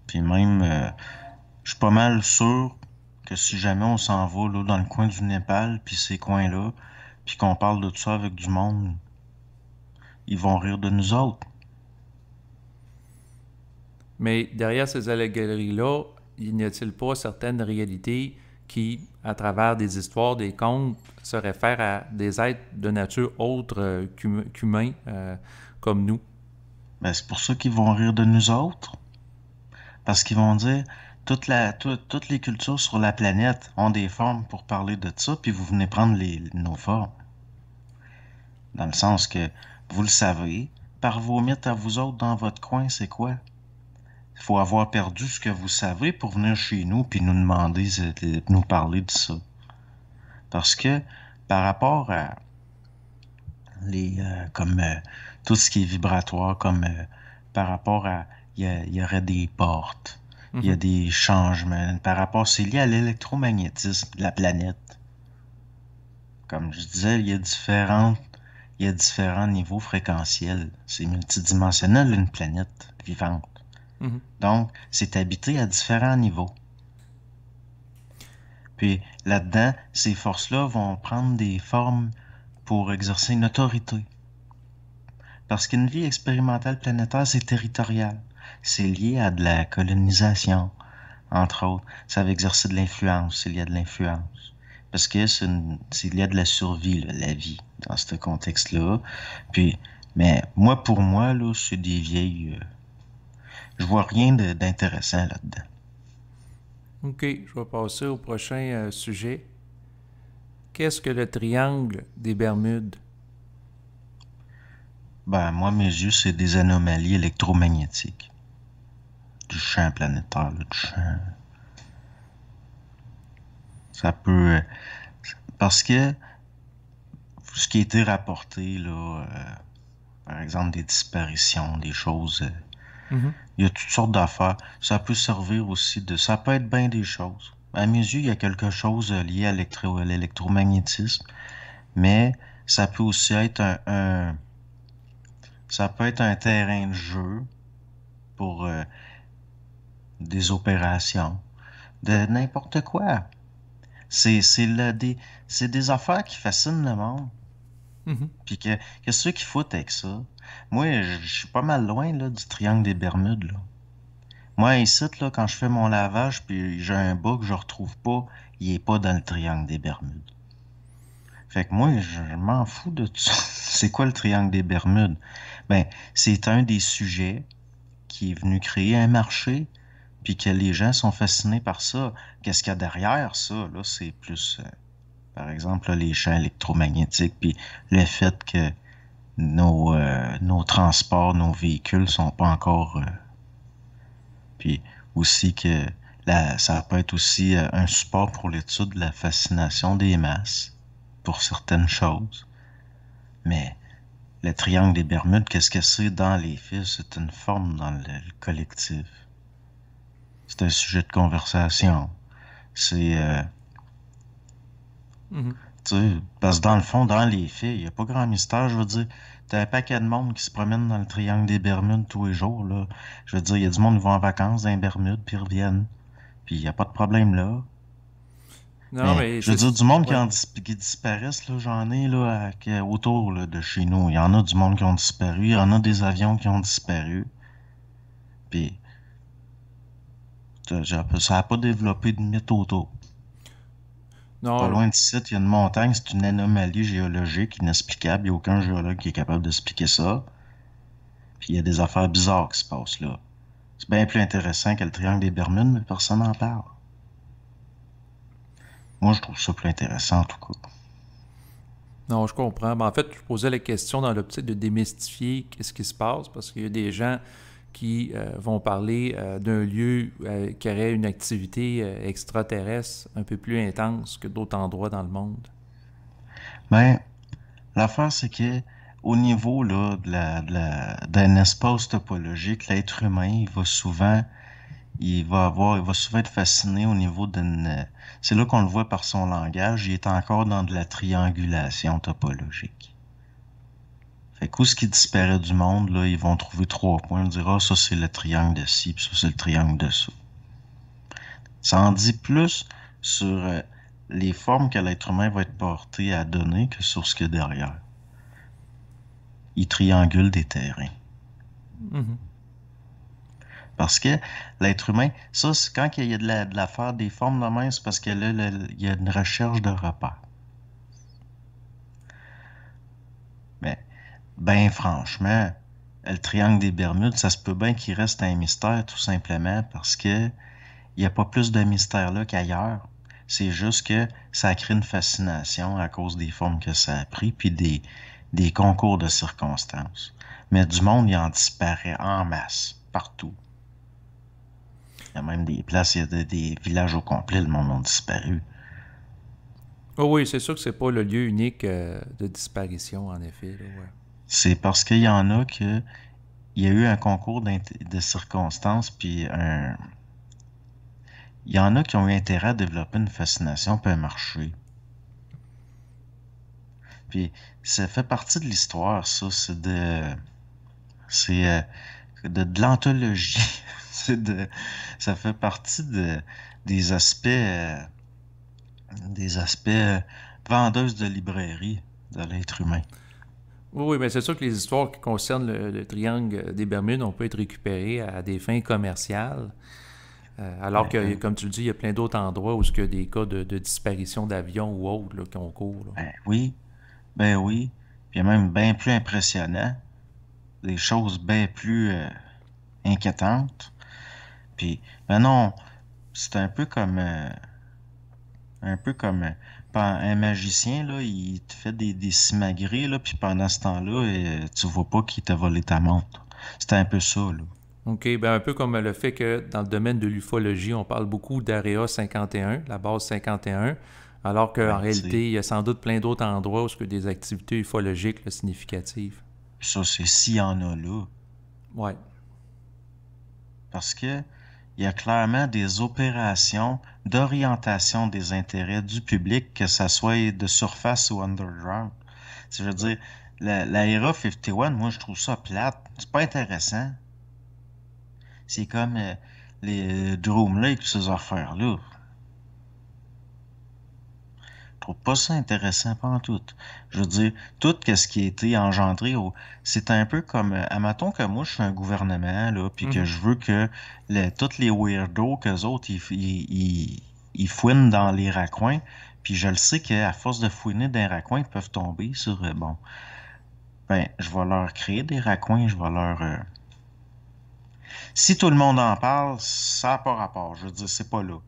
Puis même, je suis pas mal sûr que si jamais on s'en va là, dans le coin du Népal, puis ces coins-là, puis qu'on parle de tout ça avec du monde, ils vont rire de nous autres. Mais derrière ces allégories-là, n'y a-t-il pas certaines réalités qui, à travers des histoires, des contes, se réfèrent à des êtres de nature autre qu'humains comme nous? Ben, c'est pour ça qu'ils vont rire de nous autres. Parce qu'ils vont dire, toutes les cultures sur la planète ont des formes pour parler de ça, puis vous venez prendre nos formes. Dans le sens que, vous le savez, par vos mythes à vous autres dans votre coin, c'est quoi? Il faut avoir perdu ce que vous savez pour venir chez nous puis nous demander, nous parler de ça. Parce que par rapport à comme tout ce qui est vibratoire, comme par rapport à, il y aurait des portes, il y a Mhm. des changements. Par rapport, c'est lié à l'électromagnétisme de la planète. Comme je disais, il y a différents niveaux fréquentiels. C'est multidimensionnel, une planète vivante. Mhm. Donc, c'est habité à différents niveaux. Puis là-dedans, ces forces-là vont prendre des formes pour exercer une autorité. Parce qu'une vie expérimentale planétaire, c'est territorial. C'est lié à de la colonisation, entre autres. Ça va exercer de l'influence, c'est lié à de l'influence. Parce que c'est lié à de la survie, là, la vie, dans ce contexte-là. Puis, mais moi, pour moi, là, c'est des vieilles... je vois rien d'intéressant là-dedans. OK, je vais passer au prochain sujet. Qu'est-ce que le triangle des Bermudes? Ben, moi, mes yeux, c'est des anomalies électromagnétiques. Du champ planétaire, là, du champ. Ça peut... parce que ce qui a été rapporté, là, par exemple, des disparitions, des choses... Mhm. il y a toutes sortes d'affaires. Ça peut servir aussi de... ça peut être bien des choses. À mes yeux, il y a quelque chose lié à l'électromagnétisme, mais ça peut aussi être ça peut être un terrain de jeu pour des opérations, de n'importe quoi. C'est des affaires qui fascinent le monde. Mhm. Puis qu'est-ce qu'ils foutent avec ça? Moi, je suis pas mal loin là, du triangle des Bermudes, là. Moi, ici, là, quand je fais mon lavage puis j'ai un bas que je retrouve pas, il est pas dans le triangle des Bermudes. Fait que moi, je m'en fous de tout ça. C'est quoi le triangle des Bermudes? Ben, c'est un des sujets qui est venu créer un marché, puis que les gens sont fascinés par ça. Qu'est-ce qu'il y a derrière ça? Là, c'est plus, par exemple, là, les champs électromagnétiques, puis le fait que nos transports, nos véhicules sont pas encore... puis aussi que ça peut être aussi un support pour l'étude de la fascination des masses pour certaines choses. Mais le triangle des Bermudes, qu'est-ce que c'est dans les faits? C'est une forme dans le collectif. C'est un sujet de conversation. C'est, Mhm. tu sais, parce que dans le fond, dans les faits, il n'y a pas grand mystère. Je veux dire, t'as un paquet de monde qui se promène dans le triangle des Bermudes tous les jours, là. Je veux dire, il y a du monde qui va en vacances dans les Bermudes, puis ils reviennent. Puis il n'y a pas de problème là. Non, Mais mais je veux dire, c'est... du monde Ouais. qui disparaissent, là, j'en ai là, autour là, de chez nous. Il y en a du monde qui ont disparu, il y en a des avions qui ont disparu. Puis ça n'a pas développé de mythe autour. Pas Non, loin d'ici, il y a une montagne, c'est une anomalie géologique inexplicable. Il n'y a aucun géologue qui est capable d'expliquer ça. Puis il y a des affaires bizarres qui se passent là. C'est bien plus intéressant que le triangle des Bermudes, mais personne n'en parle. Moi, je trouve ça plus intéressant, en tout cas. non, je comprends. Mais en fait, je posais la question dans l'optique de démystifier qu'est-ce qui se passe, parce qu'il y a des gens qui vont parler d'un lieu qui aurait une activité extraterrestre un peu plus intense que d'autres endroits dans le monde. Ben, l'affaire, c'est que au niveau là, d'un espace topologique, l'être humain, il va souvent être fasciné au niveau d'une... C'est là qu'on le voit par son langage, il est encore dans de la triangulation topologique. Fait que où ce qui disparaît du monde, là, ils vont trouver 3 points, on dira, ah, ça c'est le triangle de ci, puis ça c'est le triangle de ça. Ça en dit plus sur les formes que l'être humain va être porté à donner que sur ce qu'il y a derrière. Il triangule des terrains. Mhm. Parce que l'être humain, ça, c'est quand il y a de l'affaire des formes de même, c'est parce que là, il y a une recherche de repères. Mais, ben franchement, le triangle des Bermudes, ça se peut bien qu'il reste un mystère, tout simplement, parce que il n'y a pas plus de mystère là qu'ailleurs. C'est juste que ça crée une fascination à cause des formes que ça a pris, puis des concours de circonstances. Mais du monde, il en disparaît en masse, partout. Il y a même des places, il y a des villages au complet, le monde ont disparu. Oh oui, c'est sûr que c'est pas le lieu unique de disparition, en effet. Là, ouais. C'est parce qu'il y en a que il y a eu un concours de circonstances, il y en a qui ont eu intérêt à développer une fascination puis un marché. Puis ça fait partie de l'histoire, ça. C'est de l'anthologie. C'est de, ça fait partie des aspects, vendeuses de librairie de l'être humain. Oui, oui, mais c'est sûr que les histoires qui concernent le triangle des Bermudes, on peut être récupérées à des fins commerciales. Alors que, Mhm. comme tu le dis, il y a plein d'autres endroits où il y a des cas de disparition d'avions ou autres là, qui ont cours. Là. Oui, ben oui. Puis il y a même bien plus impressionnant, des choses bien plus inquiétantes. Puis, ben non, c'est un peu comme un magicien, là, il te fait des simagrées, là, puis pendant ce temps-là, tu vois pas qu'il t'a volé ta montre. C'était un peu ça, là. OK, ben un peu comme le fait que dans le domaine de l'ufologie, on parle beaucoup d'Area 51, la base 51, alors qu'en Ben, tu sais, réalité, il y a sans doute plein d'autres endroits où il y a des activités ufologiques là, significatives. ça, c'est s'il y en a là. Ouais. Parce que il y a clairement des opérations d'orientation des intérêts du public, que ça soit de surface ou underground. Je veux dire, la Era 51, moi, je trouve ça plate. C'est pas intéressant. C'est comme les Drone Lake, ces affaires-là. Je trouve pas ça intéressant, pas en tout. Je veux dire, tout ce qui a été engendré, c'est un peu comme, admettons que moi, je suis un gouvernement, là, puis que Mhm. je veux que tous les weirdos, qu'eux autres, ils fouinent dans les raccoins, puis je le sais qu'à force de fouiner dans les raccoins, ils peuvent tomber sur, bon, ben, je vais leur créer des raccoins, je vais leur... Si tout le monde en parle, ça n'a pas rapport, je veux dire, c'est pas là.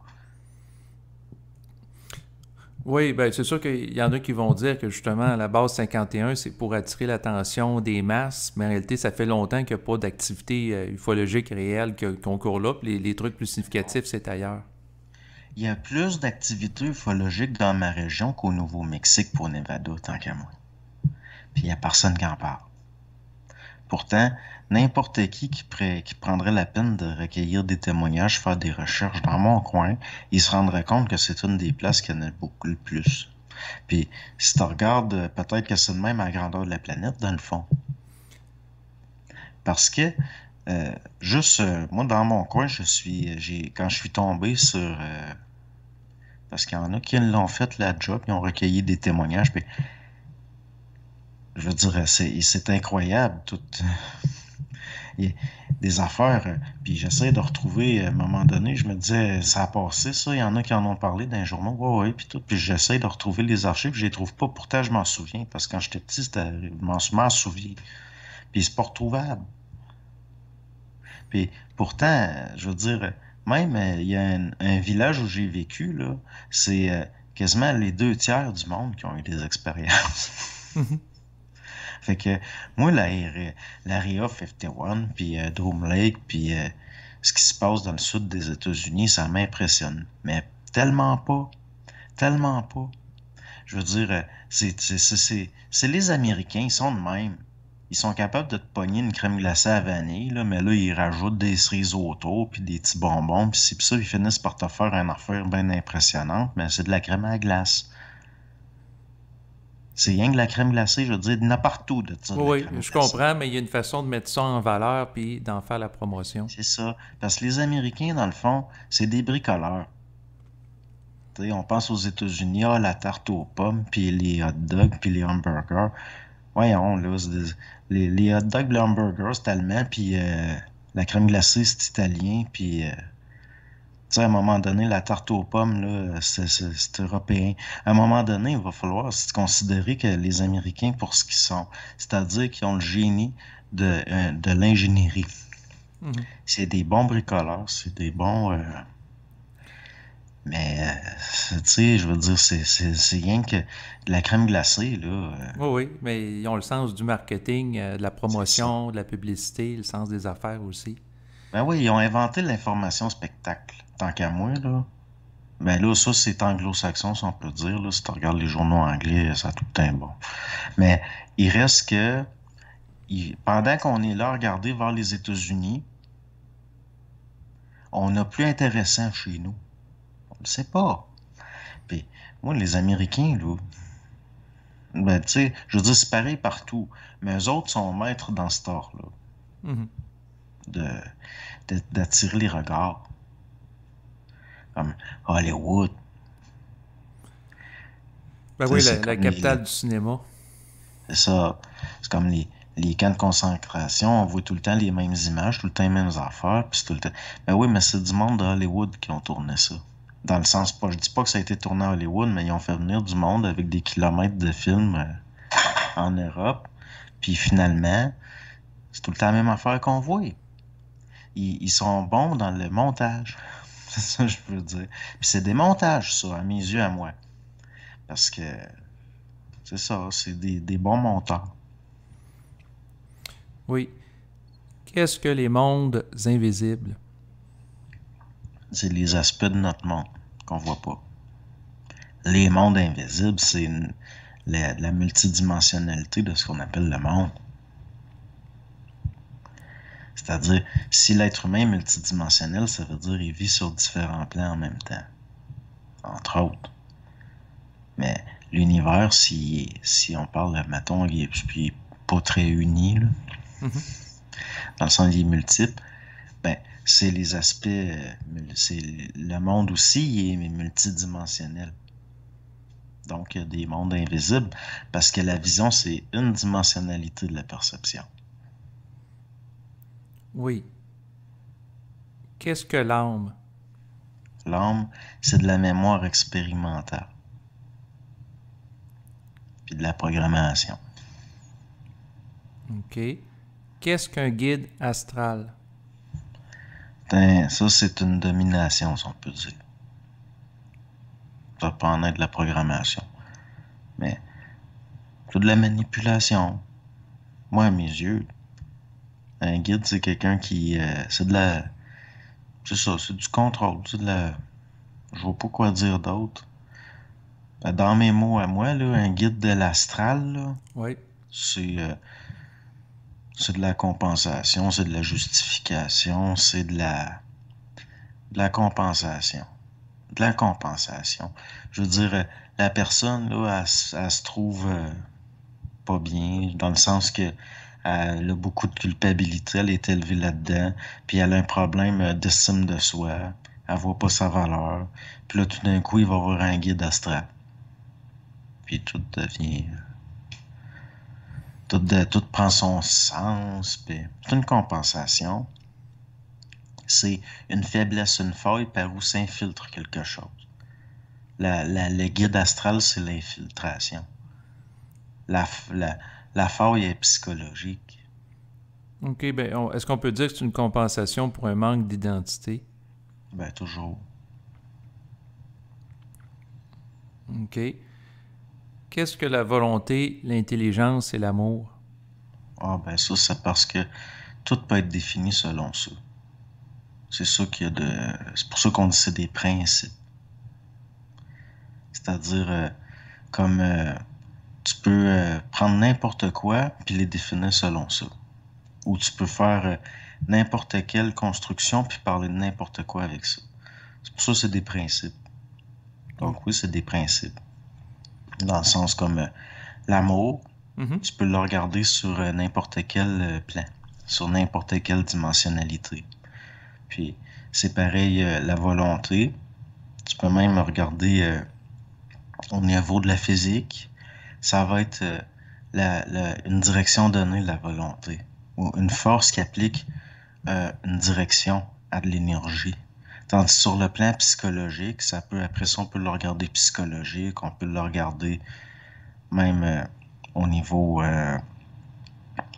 Oui, ben c'est sûr qu'il y en a qui vont dire que justement la base 51, c'est pour attirer l'attention des masses, mais en réalité, ça fait longtemps qu'il n'y a pas d'activité ufologique réelle qu'on court là, puis les trucs plus significatifs, c'est ailleurs. Il y a plus d'activités ufologiques dans ma région qu'au Nouveau-Mexique pour Nevada, tant qu'à moi. Puis il n'y a personne qui en parle. Pourtant, n'importe qui prendrait la peine de recueillir des témoignages, faire des recherches dans mon coin, il se rendrait compte que c'est une des places qui en a beaucoup le plus. Puis, si tu regardes, peut-être que c'est de même à la grandeur de la planète, dans le fond. Parce que, juste, moi, dans mon coin, quand je suis tombé sur, parce qu'il y en a qui l'ont fait la job, ils ont recueilli des témoignages, puis je veux dire, c'est incroyable, tout, il y a des affaires, puis j'essaie de retrouver, à un moment donné, je me disais, ça a passé, ça, il y en a qui en ont parlé dans les journaux, ouais, ouais, puis tout, puis j'essaie de retrouver les archives, je les trouve pas, pourtant je m'en souviens, parce que quand j'étais petit, m'en souviens, puis c'est pas retrouvable. Puis pourtant, je veux dire, même, il y a un village où j'ai vécu, là, c'est quasiment les 2 tiers du monde qui ont eu des expériences. Mhm. Fait que moi, l'Area 51, puis Dome Lake, puis ce qui se passe dans le sud des États-Unis, ça m'impressionne. Mais tellement pas, tellement pas. Je veux dire, c'est les Américains, ils sont de même. Ils sont capables de te pogner une crème glacée à vanille, là, mais là, ils rajoutent des cerises autour, puis des petits bonbons, puis ça, ils finissent par te faire une affaire bien impressionnante, mais c'est de la crème à glace. C'est rien que la crème glacée, je veux dire, il y en a partout de ça, de la Oui, crème oui, je glacée. comprends, mais il y a une façon de mettre ça en valeur puis d'en faire la promotion. C'est ça. Parce que les Américains, dans le fond, c'est des bricoleurs. Tu sais, on pense aux États-Unis, ah, la tarte aux pommes, puis les hot dogs, puis les hamburgers. Voyons, là, les hot dogs, les hamburgers, c'est allemand, puis la crème glacée, c'est italien, puis tu sais, à un moment donné, la tarte aux pommes, là, c'est européen. À un moment donné, il va falloir considérer que les Américains, pour ce qu'ils sont, c'est-à-dire qu'ils ont le génie de l'ingénierie. Mhm. C'est des bons bricoleurs, c'est des bons... mais, tu sais, je veux dire, c'est rien que de la crème glacée, là. Oui, oui, mais ils ont le sens du marketing, de la C'est ça. promotion, de la publicité, le sens des affaires aussi. Ben oui, ils ont inventé l'information spectacle. Tant qu'à moi, là. Ben là, ça, c'est anglo-saxon, si on peut dire. Là. Si tu regardes les journaux anglais, ça a tout le temps bon. Mais il reste que, pendant qu'on est là à regarder vers les États-Unis, on n'a plus intéressant chez nous. On ne sait pas. Puis, moi, les Américains, là, ben, tu sais, je veux dire, c'est pareil partout. Mais eux autres sont maîtres dans ce art-là, Mhm. de, d'attirer les regards. Comme Hollywood. Ben Tu sais, oui, c'est la comme capitale du cinéma. c'est ça. C'est comme les camps de concentration. On voit tout le temps les mêmes images, tout le temps les mêmes affaires. Puis c'est tout le temps. Ben oui, mais c'est du monde de Hollywood qui ont tourné ça. Dans le sens, pas, je dis pas que ça a été tourné à Hollywood, mais ils ont fait venir du monde avec des kilomètres de films en Europe. Puis finalement, c'est tout le temps la même affaire qu'on voit. Ils sont bons dans le montage. C'est ça que je veux dire. Puis c'est des montages, ça, à mes yeux, à moi. Parce que c'est ça, c'est des bons monteurs. Oui. Qu'est-ce que les mondes invisibles? C'est les aspects de notre monde qu'on voit pas. Les mondes invisibles, c'est la multidimensionnalité de ce qu'on appelle le monde. C'est-à-dire, si l'être humain est multidimensionnel, ça veut dire qu'il vit sur différents plans en même temps, entre autres. Mais l'univers, si on parle, mettons, il est pas très uni, là, Mhm. dans le sens il est multiple, ben, c'est les aspects, c'est le monde aussi, il est multidimensionnel. Donc, il y a des mondes invisibles, parce que la vision, c'est une dimensionnalité de la perception. Oui. Qu'est-ce que l'âme? L'âme, c'est de la mémoire expérimentale, puis de la programmation. OK. Qu'est-ce qu'un guide astral? Ça, c'est une domination, si on peut dire. Ça peut en être de la programmation. Mais c'est de la manipulation. Moi, à mes yeux, un guide, c'est quelqu'un qui... c'est de la... C'est ça, c'est du contrôle. C'est de la... Je vois pas quoi dire d'autre. Dans mes mots à moi, là, un guide de l'astral, là, Oui. c'est c'est de la compensation, c'est de la justification, c'est de la compensation. De la compensation. Je veux dire, la personne, là, elle se trouve pas bien, dans le sens que elle a beaucoup de culpabilité, elle est élevée là-dedans, puis elle a un problème d'estime de soi, elle voit pas sa valeur, puis là, tout d'un coup, il va avoir un guide astral. Puis tout devient... Tout prend son sens, puis c'est une compensation. C'est une faiblesse, une faille par où s'infiltre quelque chose. Le guide astral, c'est l'infiltration. La, la, la faille est psychologique. OK, ben, est-ce qu'on peut dire que c'est une compensation pour un manque d'identité? Ben, toujours. OK. Qu'est-ce que la volonté, l'intelligence et l'amour? Ah, ben, ça, c'est parce que tout peut être défini selon ça. C'est ça qu'il y a de. C'est pour ça qu'on dit que c'est des principes. C'est-à-dire, comme tu peux prendre n'importe quoi puis les définir selon ça. Ou tu peux faire n'importe quelle construction puis parler de n'importe quoi avec ça. C'est pour ça que c'est des principes. Oh. Donc oui, c'est des principes. Dans le sens comme l'amour, Mhm. tu peux le regarder sur n'importe quel plan, sur n'importe quelle dimensionnalité. Puis c'est pareil, la volonté, tu peux même regarder au niveau de la physique, ça va être une direction donnée de la volonté, ou une force qui applique une direction à de l'énergie. Tandis que sur le plan psychologique, ça peut, après ça, on peut le regarder psychologique, on peut le regarder même au niveau...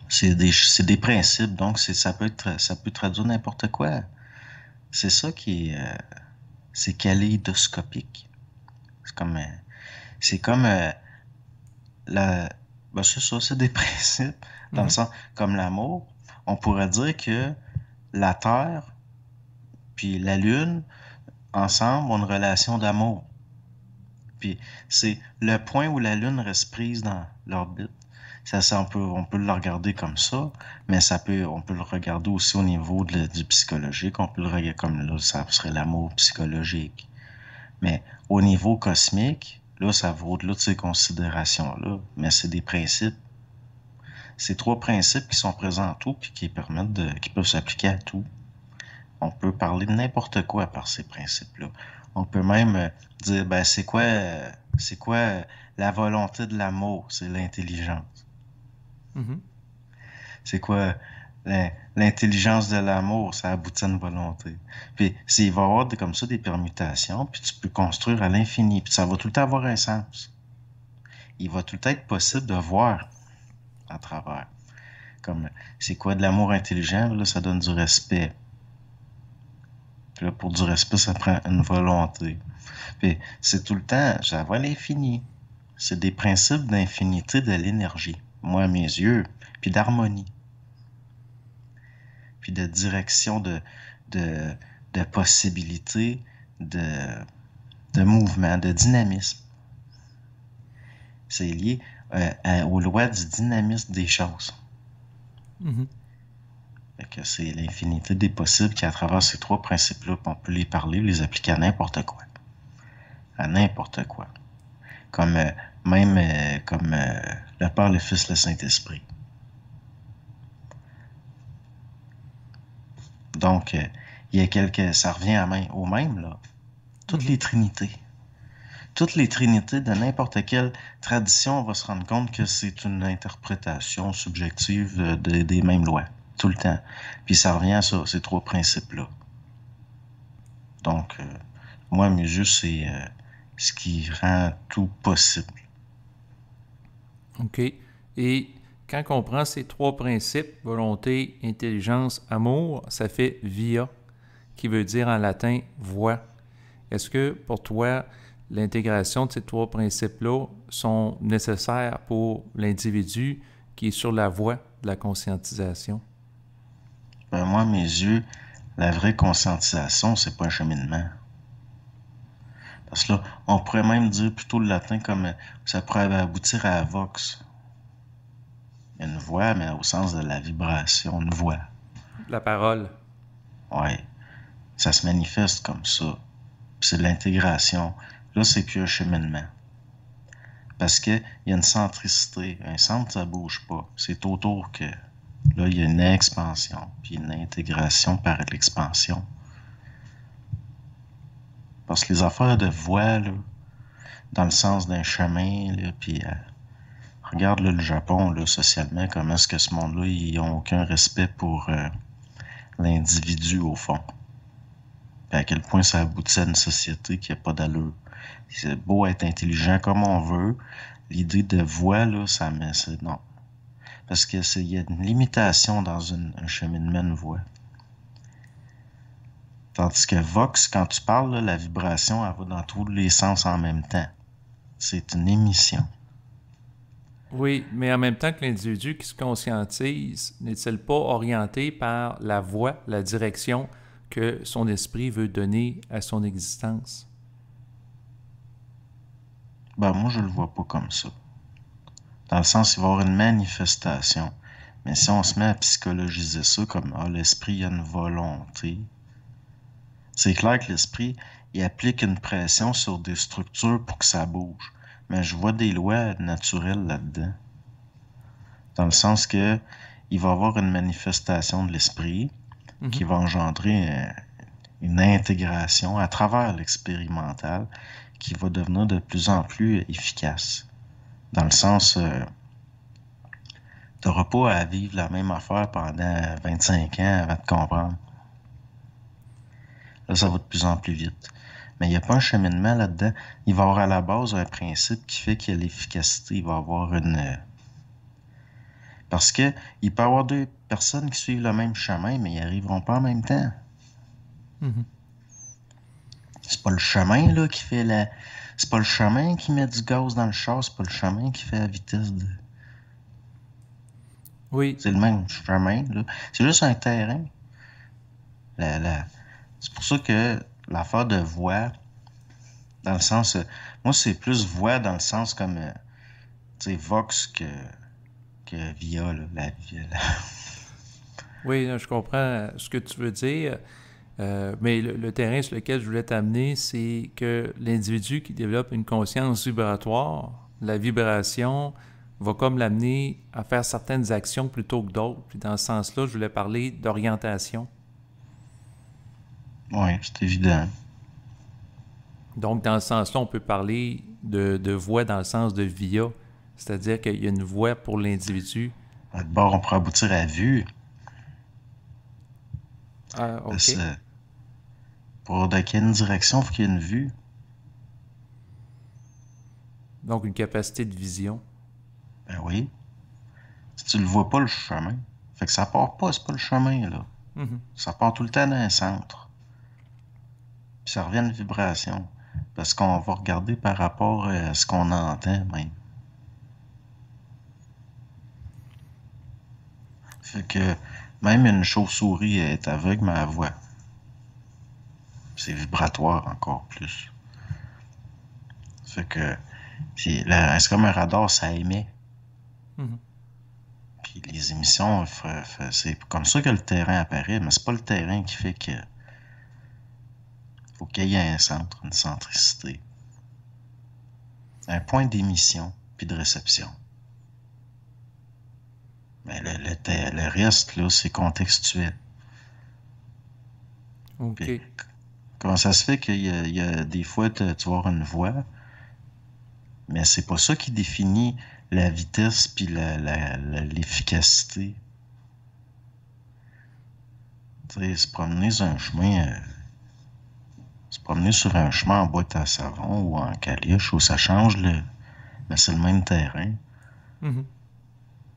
c'est des principes, donc ça peut traduire n'importe quoi. C'est ça qui est... c'est kaléidoscopique. C'est comme la... Ben c'est ça, c'est des principes. Dans le Mhm. sens, comme l'amour, on pourrait dire que la Terre puis la Lune, ensemble, ont une relation d'amour. Puis c'est le point où la Lune reste prise dans l'orbite. On peut le regarder comme ça, mais on peut le regarder aussi au niveau du psychologique. On peut le regarder comme là, ça serait l'amour psychologique. Mais au niveau cosmique, là, ça va au-delà de ces considérations-là. Mais c'est des principes. C'est trois principes qui sont présents en tout puis qui peuvent s'appliquer à tout. On peut parler de n'importe quoi par ces principes-là. On peut même dire, ben, c'est quoi la volonté de l'amour? C'est l'intelligence. Mhm. C'est quoi l'intelligence de l'amour? Ça aboutit à une volonté. Puis, il va y avoir comme ça des permutations, puis tu peux construire à l'infini, puis ça va tout le temps avoir un sens. Il va tout le temps être possible de voir à travers. Comme, c'est quoi de l'amour intelligent? Là, ça donne du respect. Puis là, pour du respect, ça prend une volonté. Puis c'est tout le temps, ça va à l'infini. C'est des principes d'infinité de l'énergie, moi à mes yeux, puis d'harmonie, puis de direction de, de possibilités, de mouvement, de dynamisme. C'est lié aux lois du dynamisme des choses. Mhm. Fait que c'est l'infinité des possibles qui, à travers ces trois principes-là, on peut les parler, les appliquer à n'importe quoi. À n'importe quoi. Comme comme le Père, le Fils, le Saint-Esprit. Donc, il y a ça revient au même, là. Toutes les trinités. Toutes les trinités de n'importe quelle tradition, on va se rendre compte que c'est une interprétation subjective des mêmes lois. Tout le temps. Puis ça revient à ça, ces trois principes-là. Donc, moi, à mes yeux, c'est ce qui rend tout possible. OK. Et quand on prend ces trois principes, volonté, intelligence, amour, ça fait via, qui veut dire en latin voie. Est-ce que pour toi, l'intégration de ces trois principes-là sont nécessaires pour l'individu qui est sur la voie de la conscientisation? Ben, moi, à mes yeux, la vraie conscientisation, c'est pas un cheminement. Parce que là, on pourrait même dire plutôt le latin comme ça pourrait aboutir à vox. Une voix, mais au sens de la vibration, une voix. La parole. Ouais. Ça se manifeste comme ça. Puis c'est de l'intégration. Là, c'est plus un cheminement. Parce que il y a une centricité. Un centre, ça bouge pas. C'est autour que là, il y a une expansion, puis une intégration par l'expansion. Parce que les affaires de voie, là, dans le sens d'un chemin, là, puis regarde là, le Japon, là, socialement, comment est-ce que ce monde-là, ils n'ont aucun respect pour l'individu, au fond. Puis à quel point ça aboutit à une société qui n'a pas d'allure. C'est beau être intelligent comme on veut, l'idée de voie, là, non. Parce que il y a une limitation dans un cheminement de voie. Tandis que Vox, quand tu parles, là, la vibration, elle va dans tous les sens en même temps. C'est une émission. Oui, mais en même temps que l'individu qui se conscientise, n'est-il pas orienté par la voie, la direction que son esprit veut donner à son existence? Ben, moi, je le vois pas comme ça. Dans le sens, il va y avoir une manifestation. Mais si on se met à psychologiser ça comme l'esprit a une volonté, c'est clair que l'esprit, il applique une pression sur des structures pour que ça bouge. Mais je vois des lois naturelles là-dedans. Dans le sens que il va y avoir une manifestation de l'esprit qui va engendrer une intégration à travers l'expérimental qui va devenir de plus en plus efficace. Dans le sens, t'auras pas à vivre la même affaire pendant 25 ans avant de comprendre. Là, ça va de plus en plus vite. Mais il n'y a pas un cheminement là-dedans. Il va y avoir à la base un principe qui fait qu'il y a l'efficacité. Il va y avoir une... Parce que il peut y avoir deux personnes qui suivent le même chemin, mais ils n'arriveront pas en même temps. Mm-hmm. C'est pas le chemin là qui fait la... C'est pas le chemin qui met du gaz dans le char, c'est pas le chemin qui fait la vitesse de... Oui. C'est le même chemin, là. C'est juste un terrain. La, la- C'est pour ça que l'affaire de voix, dans le sens... moi, c'est plus voix dans le sens comme, tu sais, Vox que via, là, Oui, là, je comprends ce que tu veux dire, mais le terrain sur lequel je voulais t'amener, c'est que l'individu qui développe une conscience vibratoire, la vibration va comme l'amener à faire certaines actions plutôt que d'autres. Puis dans ce sens-là, je voulais parler d'orientation. Oui, c'est évident. Donc, dans ce sens-là, on peut parler de voie dans le sens de via, c'est-à-dire qu'il y a une voie pour l'individu. De bord, on pourrait aboutir à vue. Ah, Parce OK. que pour dans quelle direction, il faut qu'il y ait une vue. Donc, une capacité de vision. Ben oui. Si tu le vois pas, le chemin. Fait que ça part pas, c'est pas le chemin, là. Mhm. Ça part tout le temps d'un centre. Puis ça revient à une vibration. Parce qu'on va regarder par rapport à ce qu'on entend, même. Fait que même une chauve-souris est aveugle, mais elle voit. C'est vibratoire encore plus. Fait que c'est comme un radar, ça émet. Mhm. Puis les émissions, c'est comme ça que le terrain apparaît, mais c'est pas le terrain qui fait que faut qu'il y ait un centre, une centricité. Un point d'émission puis de réception. Mais le reste, là, c'est contextuel. Puis, OK. comment ça se fait qu'il y a des fois, tu vas avoir une voix, mais c'est pas ça qui définit la vitesse puis l'efficacité. Tu sais, se promener sur un chemin en boîte à savon ou en caliche où ça change, mais c'est le même terrain. Mhm.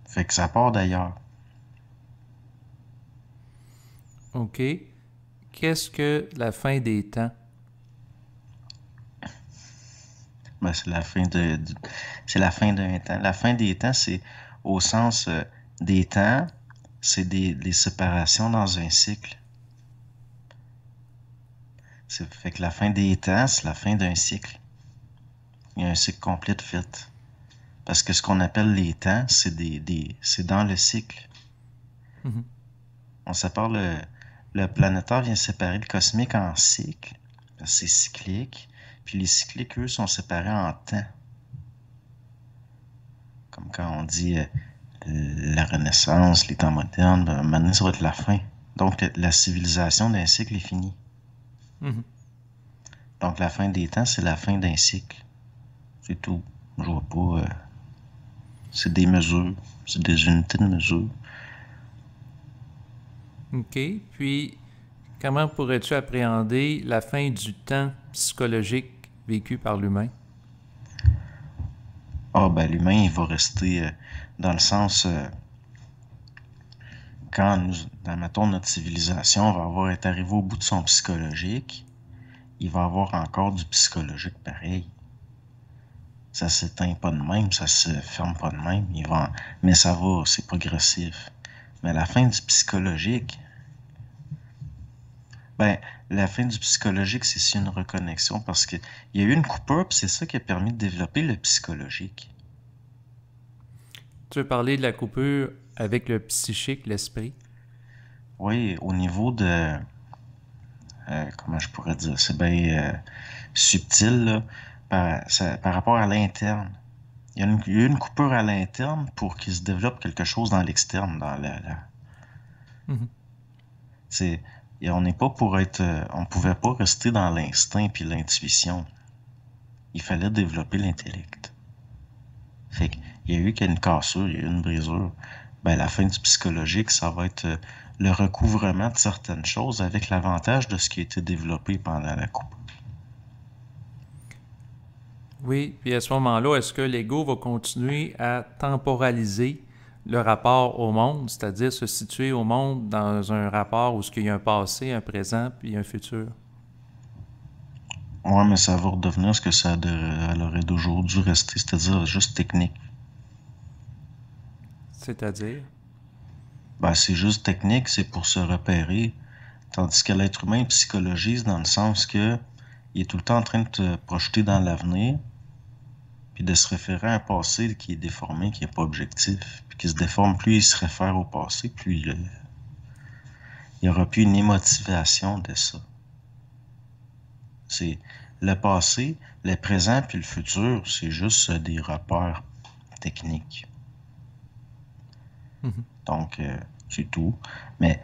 Fait que ça part d'ailleurs. OK. Qu'est-ce que la fin des temps? Ben, c'est la fin d'un temps. La fin des temps, c'est au sens des temps, c'est des séparations dans un cycle. Fait que la fin des temps, c'est la fin d'un cycle. Il y a un cycle complet de fait. Parce que ce qu'on appelle les temps, c'est dans le cycle. Mhm. On sépare le planétaire vient séparer le cosmique en cycles. Parce que c'est cyclique. Puis les cycliques, eux, sont séparés en temps. Comme quand on dit la Renaissance, les temps modernes, ben, maintenant, ça va être la fin. Donc, la civilisation d'un cycle est finie. Mhm. Donc, la fin des temps, c'est la fin d'un cycle. C'est tout. Je vois pas. C'est des mesures. C'est des unités de mesure. OK. Puis, comment pourrais-tu appréhender la fin du temps psychologique vécu par l'humain? Ah, ben, l'humain, il va rester dans le sens. Quand nous, mettons, notre civilisation va avoir été arrivée au bout de son psychologique, il va avoir encore du psychologique pareil. Ça s'éteint pas de même, ça se ferme pas de même. Mais ça va, c'est progressif. Mais la fin du psychologique, ben, la fin du psychologique, c'est une reconnexion parce que il y a eu une coupure, puis c'est ça qui a permis de développer le psychologique. Tu veux parler de la coupure avec le psychique, l'esprit? Oui, au niveau de, comment je pourrais dire, c'est bien subtil, là, par rapport à l'interne. Il y a eu une coupure à l'interne pour qu'il se développe quelque chose dans l'externe, Mhm. c'est, et on n'est pas pour être, on pouvait pas rester dans l'instinct puis l'intuition. Il fallait développer l'intellect. Fait qu'il y a eu une cassure, il y a eu une brisure. Ben, la fin du psychologique, ça va être le recouvrement de certaines choses avec l'avantage de ce qui a été développé pendant la coupe. Oui, puis à ce moment-là, est-ce que l'ego va continuer à temporaliser le rapport au monde, c'est-à-dire se situer au monde dans un rapport où il y a un passé, un présent, puis un futur? Ouais, mais ça va redevenir ce que elle aurait toujours dû rester, c'est-à-dire juste technique. C'est-à-dire? Ben, c'est juste technique, c'est pour se repérer Tandis que l'être humain psychologise dans le sens que il est tout le temps en train de te projeter dans l'avenir, puis de se référer à un passé qui est déformé, qui n'est pas objectif, puis qui se déforme. Plus il se réfère au passé, plus il n'y aura plus une émotivation de ça. C'est le passé, le présent puis le futur, c'est juste des repères techniques. Mhm. Donc, c'est tout. Mais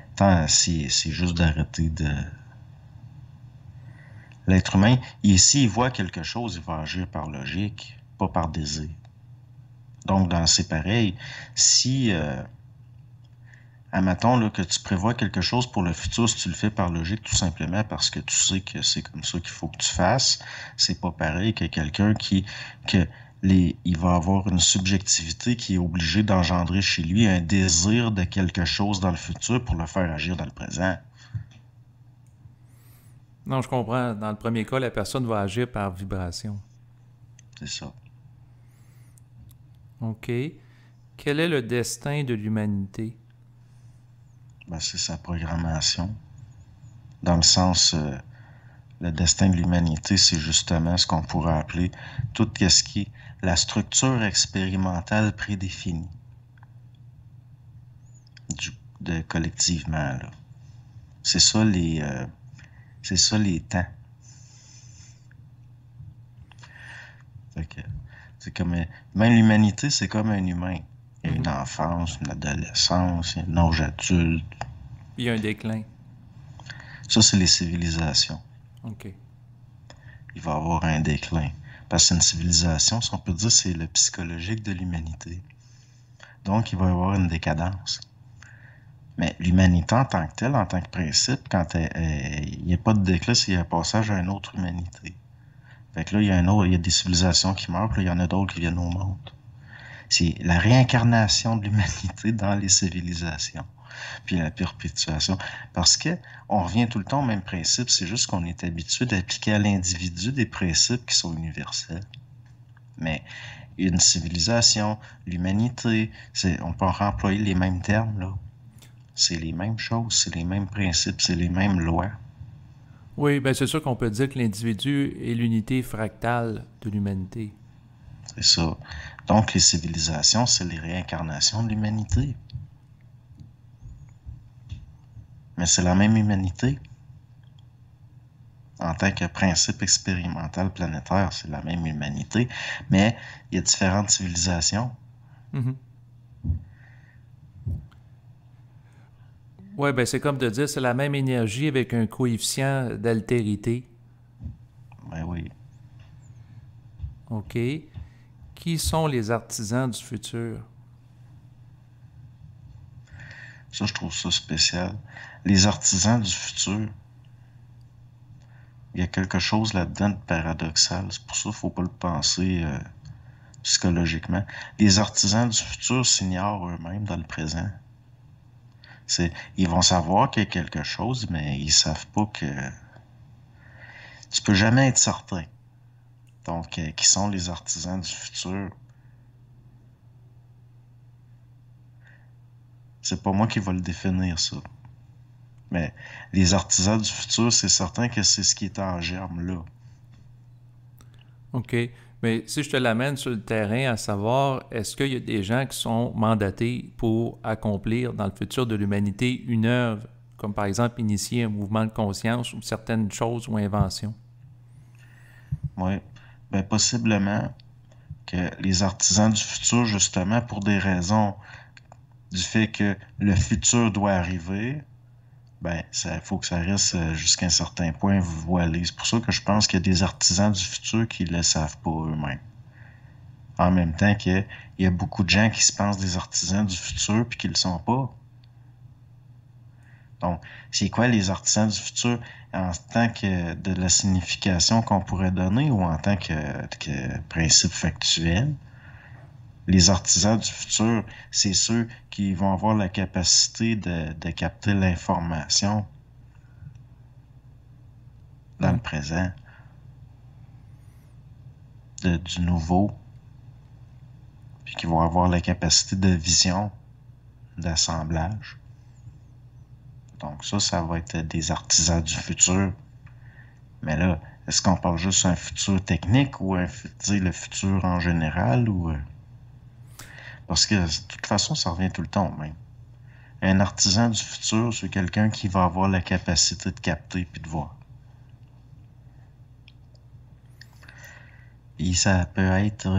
c'est juste d'arrêter de... L'être humain, s'il voit quelque chose, il va agir par logique, pas par désir. Donc, c'est pareil. Si, admettons là, que tu prévois quelque chose pour le futur, si tu le fais par logique, tout simplement parce que tu sais que c'est comme ça qu'il faut que tu fasses, c'est pas pareil que quelqu'un il va avoir une subjectivité qui est obligée d'engendrer chez lui un désir de quelque chose dans le futur pour le faire agir dans le présent. Non, je comprends. Dans le premier cas, la personne va agir par vibration. C'est ça. OK. Quel est le destin de l'humanité? Ben, c'est sa programmation. Dans le sens, le destin de l'humanité, c'est justement ce qu'on pourrait appeler tout ce qui est la structure expérimentale prédéfinie collectivement, là. C'est ça les temps. Fait que, c'est comme même l'humanité, c'est comme un humain. Il y a une enfance, une adolescence, un âge adulte. Il y a un déclin. Ça, c'est les civilisations. OK. Il va y avoir un déclin. Parce que c'est une civilisation, si on peut dire, c'est le psychologique de l'humanité. Donc, il va y avoir une décadence. Mais l'humanité en tant que telle, en tant que principe, quand il n'y a pas de déclin, c'est un passage à une autre humanité. Fait que là, il y a des civilisations qui meurent, puis là, il y en a d'autres qui viennent au monde. C'est la réincarnation de l'humanité dans les civilisations, puis la perpétuation. Parce que on revient tout le temps au même principe, c'est juste qu'on est habitué d'appliquer à l'individu des principes qui sont universels. Mais une civilisation, l'humanité, on peut employer les mêmes termes, là. C'est les mêmes choses, c'est les mêmes principes, c'est les mêmes lois. Oui, bien c'est sûr qu'on peut dire que l'individu est l'unité fractale de l'humanité. C'est ça. Donc, les civilisations, c'est les réincarnations de l'humanité. Mais c'est la même humanité. En tant que principe expérimental planétaire, c'est la même humanité. Mais il y a différentes civilisations. Mm-hmm. Oui, ben c'est comme de dire c'est la même énergie avec un coefficient d'altérité. Ben oui. OK. Qui sont les artisans du futur? Ça, je trouve ça spécial. Les artisans du futur, il y a quelque chose là-dedans de paradoxal. C'est pour ça qu'il ne faut pas le penser psychologiquement. Les artisans du futur s'ignorent eux-mêmes dans le présent. Ils vont savoir qu'il y a quelque chose, mais ils savent pas que... Tu peux jamais être certain. Donc, qui sont les artisans du futur? C'est pas moi qui va le définir, ça. Mais les artisans du futur, c'est certain que c'est ce qui est en germe là. OK. Mais si je te l'amène sur le terrain, à savoir, est-ce qu'il y a des gens qui sont mandatés pour accomplir dans le futur de l'humanité une œuvre, comme par exemple initier un mouvement de conscience ou certaines choses ou inventions? Oui. Ben, possiblement que les artisans du futur, justement, pour des raisons du fait que le futur doit arriver, ben, il faut que ça reste jusqu'à un certain point voilé. C'est pour ça que je pense qu'il y a des artisans du futur qui ne le savent pas eux-mêmes. En même temps qu'il y a beaucoup de gens qui se pensent des artisans du futur puis qui ne le sont pas. Donc, c'est quoi les artisans du futur en tant que de la signification qu'on pourrait donner ou en tant que principe factuel? Les artisans du futur, c'est ceux qui vont avoir la capacité de capter l'information dans le présent, du nouveau, puis qui vont avoir la capacité de vision, d'assemblage. Donc ça va être des artisans du futur. Mais là, est-ce qu'on parle juste d'un futur technique ou le futur en général ou parce que de toute façon, ça revient tout le temps au même. Un artisan du futur, c'est quelqu'un qui va avoir la capacité de capter puis de voir. Puis ça peut être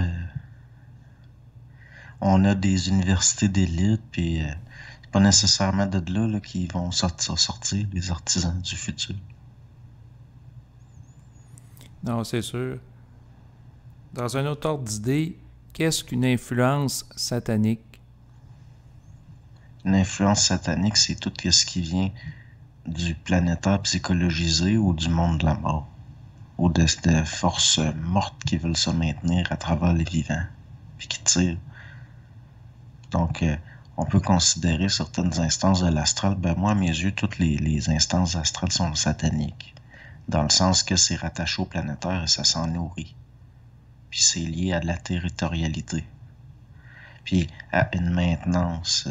on a des universités d'élite, puis c'est pas nécessairement de là qu'ils vont sortir les artisans du futur. Non, c'est sûr. Dans un autre ordre d'idée, qu'est-ce qu'une influence satanique? Une influence satanique, c'est tout ce qui vient du planétaire psychologisé ou du monde de la mort, ou de forces mortes qui veulent se maintenir à travers les vivants, puis qui tirent. Donc, on peut considérer certaines instances de l'astral. Ben moi, à mes yeux, toutes les instances astrales sont sataniques, dans le sens que c'est rattaché au planétaire et ça s'en nourrit. Puis c'est lié à de la territorialité, puis à une maintenance.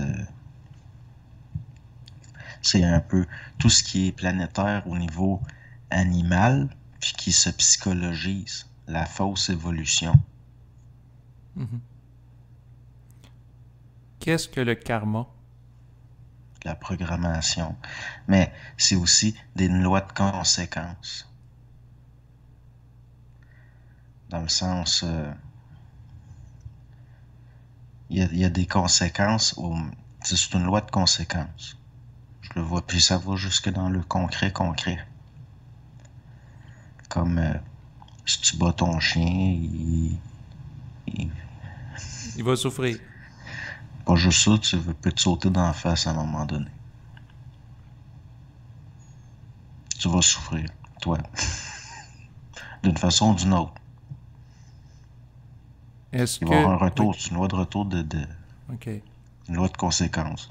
C'est un peu tout ce qui est planétaire au niveau animal, puis qui se psychologise, la fausse évolution. Mm-hmm. Qu'est-ce que le karma? La programmation. Mais c'est aussi des lois de conséquences. Dans le sens... il y a des conséquences. C'est une loi de conséquences. Je le vois, puis ça va jusque dans le concret. Comme si tu bats ton chien, il va souffrir. Pas juste ça, tu peux te sauter dans la face à un moment donné. Tu vas souffrir, toi. D'une façon ou d'une autre. Il va y avoir un retour, c'est une loi de retour OK. Une loi de conséquences.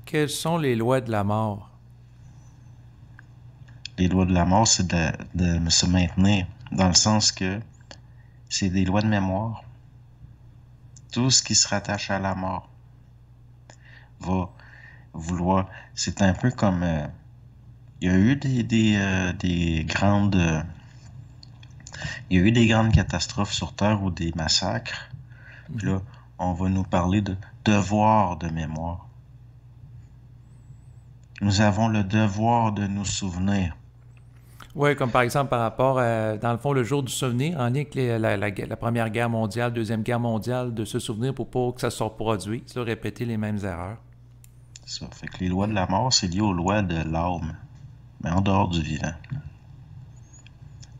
Quelles sont les lois de la mort? Les lois de la mort, c'est de se maintenir, dans le sens que c'est des lois de mémoire. Tout ce qui se rattache à la mort va vouloir... C'est un peu comme... il y a eu des grandes... il y a eu des grandes catastrophes sur Terre ou des massacres. Puis là, on va nous parler de devoir de mémoire. Nous avons le devoir de nous souvenir. Oui, comme par exemple par rapport à, dans le fond, le jour du souvenir, en lien avec la Première Guerre mondiale, Deuxième Guerre mondiale, de se souvenir pour pas que ça se reproduise, répéter les mêmes erreurs. Ça fait que les lois de la mort, c'est lié aux lois de l'âme, mais en dehors du vivant.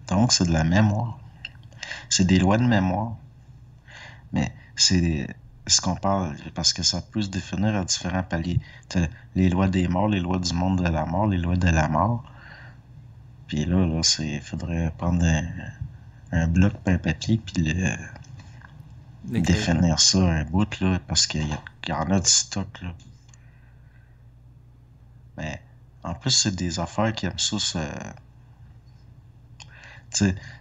Donc, c'est de la mémoire. C'est des lois de mémoire. Mais c'est ce qu'on parle, parce que ça peut se définir à différents paliers. T'as les lois des morts, les lois du monde de la mort, les lois de la mort. Puis là, il faudrait prendre un bloc et un papier puis définir ça un bout, là, parce qu'il y en a du stock, là. Mais en plus, c'est des affaires qui aiment ça.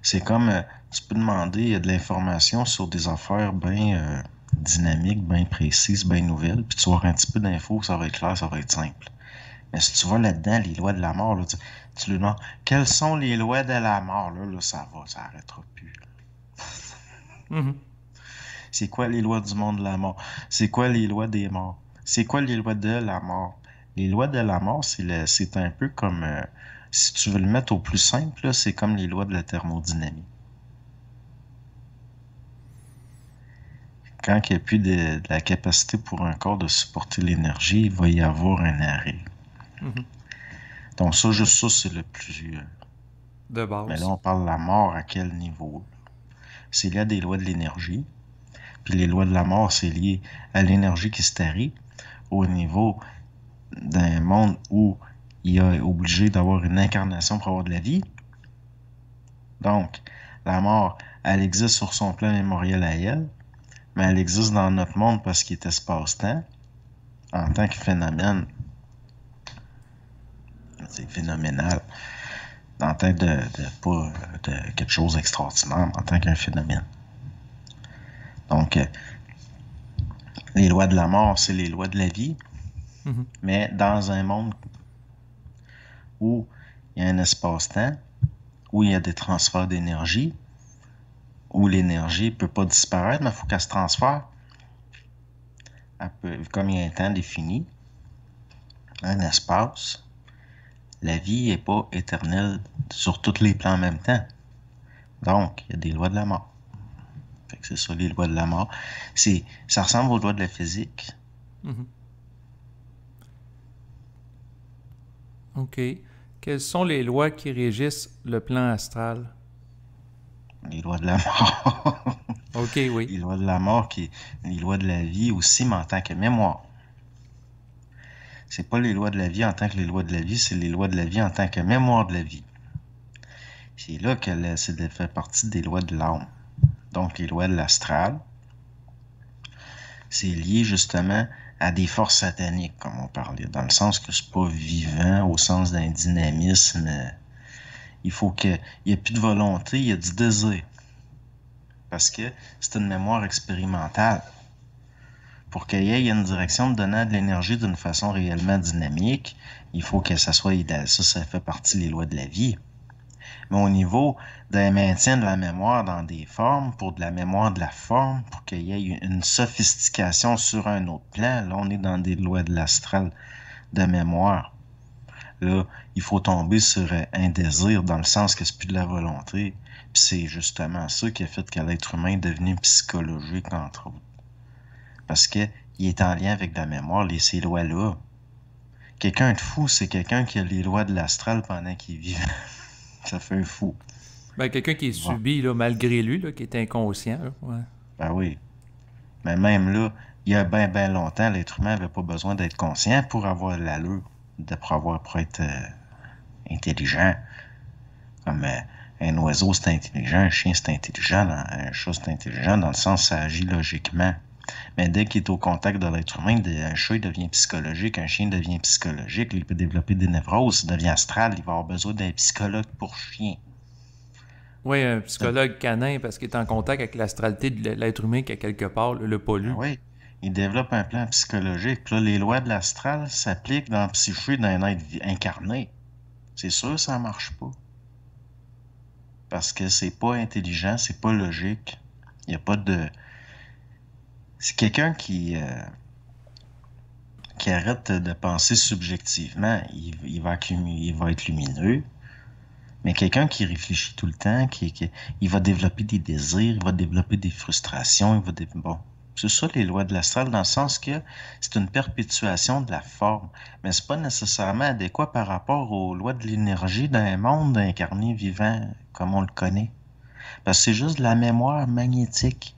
C'est comme, tu peux demander de l'information sur des affaires bien dynamiques, bien précises, bien nouvelles, puis tu vas avoir un petit peu d'infos, ça va être clair, ça va être simple. Mais si tu vas là-dedans, les lois de la mort, là, tu lui demandes quelles sont les lois de la mort, là ça arrêtera plus. Mm-hmm. C'est quoi les lois du monde de la mort? C'est quoi les lois des morts? C'est quoi les lois de la mort? Les lois de la mort, c'est un peu comme, si tu veux le mettre au plus simple, là, c'est comme les lois de la thermodynamique. Quand il n'y a plus de la capacité pour un corps de supporter l'énergie, il va y avoir un arrêt. Mm-hmm. Donc ça, juste ça, c'est le plus... de base. Mais là, on parle de la mort à quel niveau? C'est lié à des lois de l'énergie. Puis les lois de la mort, c'est lié à l'énergie qui se tarit au niveau d'un monde où il est obligé d'avoir une incarnation pour avoir de la vie. Donc, la mort, elle existe sur son plan mémoriel à elle, mais elle existe dans notre monde parce qu'il est espace-temps, en tant que phénomène. C'est phénoménal. En tant que pas de quelque chose d'extraordinaire, mais en tant qu'un phénomène. Donc, les lois de la mort, c'est les lois de la vie. Mhm. Mais dans un monde où il y a un espace-temps, où il y a des transferts d'énergie, où l'énergie ne peut pas disparaître, mais il faut qu'elle se transfère. Comme il y a un temps défini, un espace, la vie n'est pas éternelle sur tous les plans en même temps. Donc, il y a des lois de la mort. Fait que c'est ça, les lois de la mort. Ça ressemble aux lois de la physique. Mhm. OK. Quelles sont les lois qui régissent le plan astral? Les lois de la mort. OK, oui. Les lois de la mort, les lois de la vie aussi, mais en tant que mémoire. C'est pas les lois de la vie en tant que les lois de la vie, c'est les lois de la vie en tant que mémoire de la vie. C'est là que ça fait partie des lois de l'âme. Donc, les lois de l'astral, c'est lié justement à des forces sataniques, comme on parlait, dans le sens que c'est pas vivant, au sens d'un dynamisme. Il faut qu'il n'y ait plus de volonté, il y a du désir. Parce que c'est une mémoire expérimentale. Pour qu'il y ait une direction de donner de l'énergie d'une façon réellement dynamique, il faut que ça soit idéal. Ça fait partie des lois de la vie. Mais au niveau d'un maintien de la mémoire dans des formes, pour de la mémoire de la forme, pour qu'il y ait une sophistication sur un autre plan, là, on est dans des lois de l'astral de mémoire. Là, il faut tomber sur un désir dans le sens que c'est plus de la volonté. Puis c'est justement ça qui a fait que l'être humain est devenu psychologique, entre autres. Parce qu'il est en lien avec la mémoire, ces lois-là. Quelqu'un de fou, c'est quelqu'un qui a les lois de l'astral pendant qu'il vit. Ça fait un fou. Ben, quelqu'un qui est Bon. subi, là, malgré lui, là, qui est inconscient. Là. Ouais. Ben oui. Mais même là, il y a bien longtemps, l'être humain n'avait pas besoin d'être conscient pour avoir l'allure, pour être intelligent. Comme un oiseau, c'est intelligent, un chien, c'est intelligent, un chat, c'est intelligent, dans le sens ça agit logiquement. Mais dès qu'il est au contact de l'être humain, un chat il devient psychologique, un chien devient psychologique, il peut développer des névroses, il devient astral, il va avoir besoin d'un psychologue pour chien. Oui, un psychologue canin parce qu'il est en contact avec l'astralité de l'être humain qui, à quelque part, le pollue. Ben oui, il développe un plan psychologique. Puis là, les lois de l'astral s'appliquent dans la psyché d'un être incarné. C'est sûr, ça marche pas. Parce que c'est pas intelligent, c'est pas logique. Il n'y a pas de... C'est quelqu'un qui arrête de penser subjectivement. Il va être lumineux. Mais quelqu'un qui réfléchit tout le temps, il va développer des désirs, il va développer des frustrations, bon. C'est ça les lois de l'astral, dans le sens que c'est une perpétuation de la forme. Mais c'est pas nécessairement adéquat par rapport aux lois de l'énergie d'un monde incarné vivant comme on le connaît. Parce que c'est juste de la mémoire magnétique,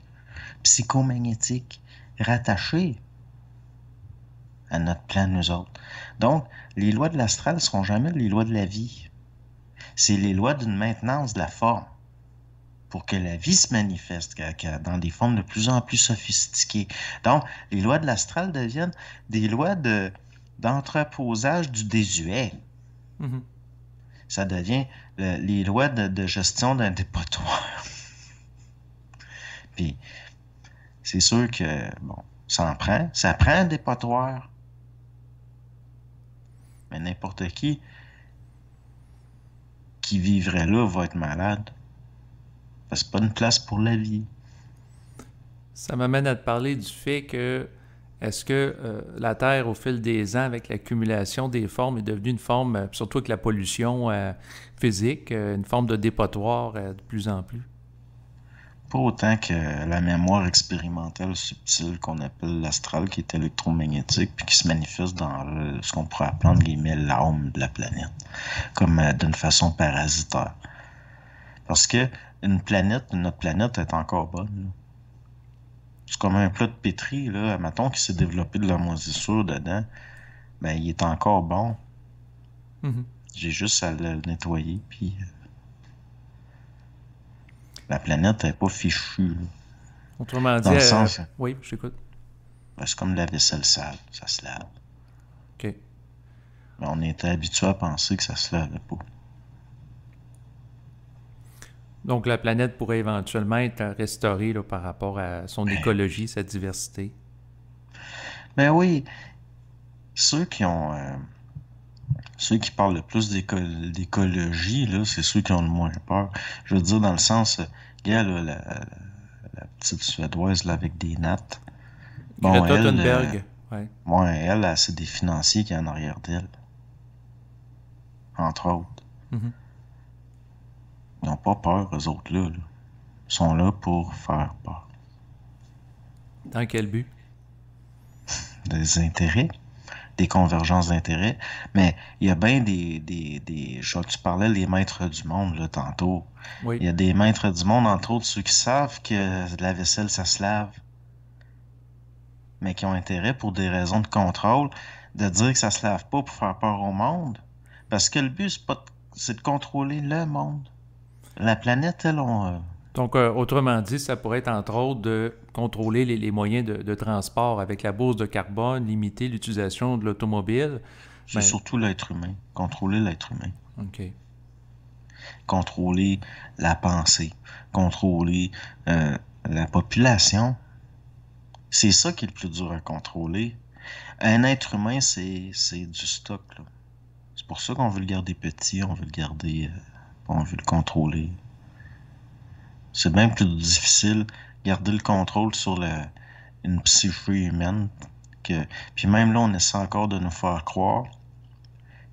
psychomagnétique, rattachée à notre plan, nous autres. Donc, les lois de l'astral ne seront jamais les lois de la vie. C'est les lois d'une maintenance de la forme pour que la vie se manifeste dans des formes de plus en plus sophistiquées. Donc, les lois de l'astral deviennent des lois d'entreposage du désuet. Mhm. Ça devient les lois de gestion d'un dépotoir. Puis, c'est sûr que, bon, ça prend un dépotoir. Mais n'importe qui vivrait là va être malade. Parce que c'est pas une place pour la vie. Ça m'amène à te parler du fait que est-ce que la Terre, au fil des ans, avec l'accumulation des formes, est devenue une forme, surtout avec la pollution physique, une forme de dépotoir de plus en plus? Pas autant que la mémoire expérimentale subtile qu'on appelle l'astral, qui est électromagnétique, puis qui se manifeste dans ce qu'on pourrait appeler l'âme de la planète, comme d'une façon parasitaire. Parce que notre planète est encore bonne. Là. C'est comme un plat de pétri, là, mettons qu'il s'est développé de la moisissure dedans, ben il est encore bon. Mm-hmm. J'ai juste à le nettoyer, puis la planète n'est pas fichue. Là. Autrement dit, dans le sens, oui, je t'écoute. ben, c'est comme de la vaisselle sale, ça se lave. OK. Mais on était habitué à penser que ça se lavait pas. Donc, la planète pourrait éventuellement être restaurée là, par rapport à son écologie, sa diversité. Ben oui, Ceux qui ont, ceux qui parlent le plus d'écologie, là, c'est ceux qui ont le moins peur. Je veux dire, dans le sens, gars, là, la petite Suédoise, là, avec des nattes, bon, Greta elle, Thunberg, ouais. ouais, elle, c'est des financiers qui en arrière d'elle, entre autres. Mhm. Ils n'ont pas peur, eux autres-là, là. Ils sont là pour faire peur. Dans quel but? Des intérêts, des convergences d'intérêts, mais il y a bien tu parlais des maîtres du monde, là, tantôt. Il Oui. y a des maîtres du monde, entre autres, ceux qui savent que la vaisselle, ça se lave, mais qui ont intérêt, pour des raisons de contrôle, de dire que ça se lave pas pour faire peur au monde. Parce que le but, c'est de contrôler le monde. La planète, elle, Donc, autrement dit, ça pourrait être entre autres de contrôler les moyens de transport avec la bourse de carbone, limiter l'utilisation de l'automobile. c'est Ben, surtout l'être humain. Contrôler l'être humain. OK. Contrôler la pensée. Contrôler la population. C'est ça qui est le plus dur à contrôler. Un être humain, c'est du stock, là. C'est pour ça qu'on veut le garder petit, on veut le garder, on veut le contrôler. C'est bien plus difficile garder le contrôle sur une psyché humaine que, puis même là, on essaie encore de nous faire croire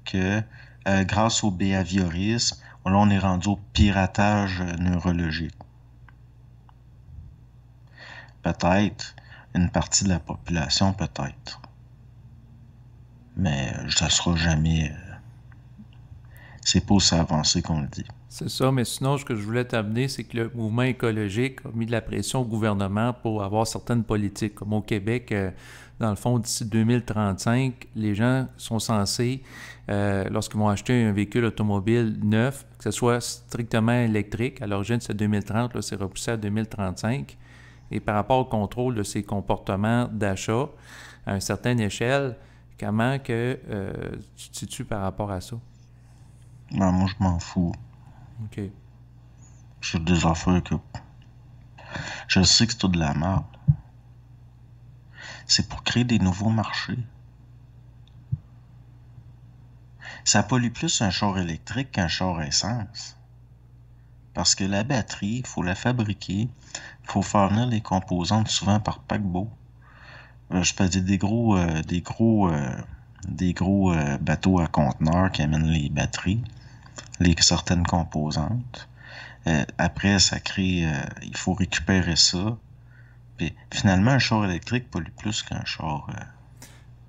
que grâce au behaviorisme, là, on est rendu au piratage neurologique. Peut-être une partie de la population, peut-être. Mais ça sera jamais. C'est pas aussi avancé qu'on le dit. C'est ça, mais sinon, ce que je voulais t'amener, c'est que le mouvement écologique a mis de la pression au gouvernement pour avoir certaines politiques. Comme au Québec, dans le fond, d'ici 2035, les gens sont censés, lorsqu'ils vont acheter un véhicule automobile neuf, que ce soit strictement électrique. À l'origine, c'est 2030, là, c'est repoussé à 2035. Et par rapport au contrôle de ces comportements d'achat, à une certaine échelle, comment que tu te situes par rapport à ça? Ben, moi, je m'en fous. OK. C'est des affaires que. Je sais que c'est tout de la merde. C'est pour créer des nouveaux marchés. Ça pollue plus un char électrique qu'un char à essence. Parce que la batterie, il faut la fabriquer. Il faut faire venir les composantes souvent par paquebot. Je peux dire des gros bateaux à conteneurs qui amènent les batteries, certaines composantes. Après, ça crée, il faut récupérer ça. Puis, finalement, un char électrique pollue plus qu'un char.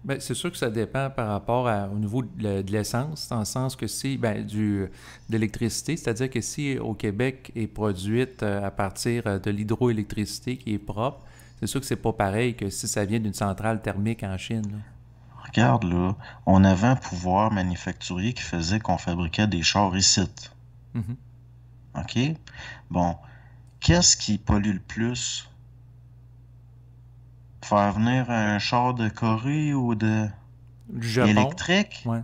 Ben, c'est sûr que ça dépend par rapport au niveau de l'essence, dans le sens que si, ben, de l'électricité, c'est-à-dire que si au Québec est produite à partir de l'hydroélectricité qui est propre, c'est sûr que c'est pas pareil que si ça vient d'une centrale thermique en Chine, là. Regarde là, on avait un pouvoir manufacturier qui faisait qu'on fabriquait des chars ici. Mhm. OK? Bon, qu'est-ce qui pollue le plus? Faire venir un char de Corée ou de Du Japon, électrique? ouais.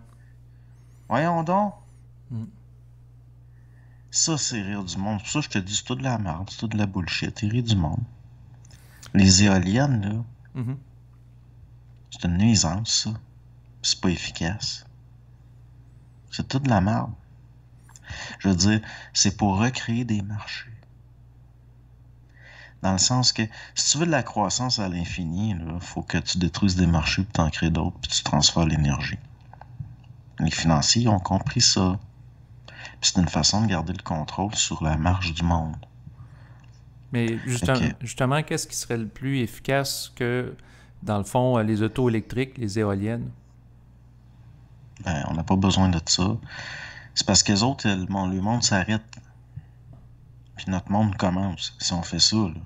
Voyons donc. Mm. Ça, c'est rire du monde. Pour ça, je te dis, c'est tout de la merde, c'est tout de la bullshit. Il rit du monde. Les éoliennes, là, Mhm. c'est une nuisance, ça. Puis c'est pas efficace. C'est tout de la merde. Je veux dire, c'est pour recréer des marchés. Dans le sens que, si tu veux de la croissance à l'infini, il faut que tu détruises des marchés pour t'en créer d'autres, puis tu transfères l'énergie. Les financiers ont compris ça. Puis c'est une façon de garder le contrôle sur la marche du monde. Mais Fait que, justement, qu'est-ce qui serait le plus efficace que, dans le fond, les autos électriques, les éoliennes? ben, on n'a pas besoin de ça. C'est parce que les autres, le monde s'arrête. Puis notre monde commence, si on fait ça, là.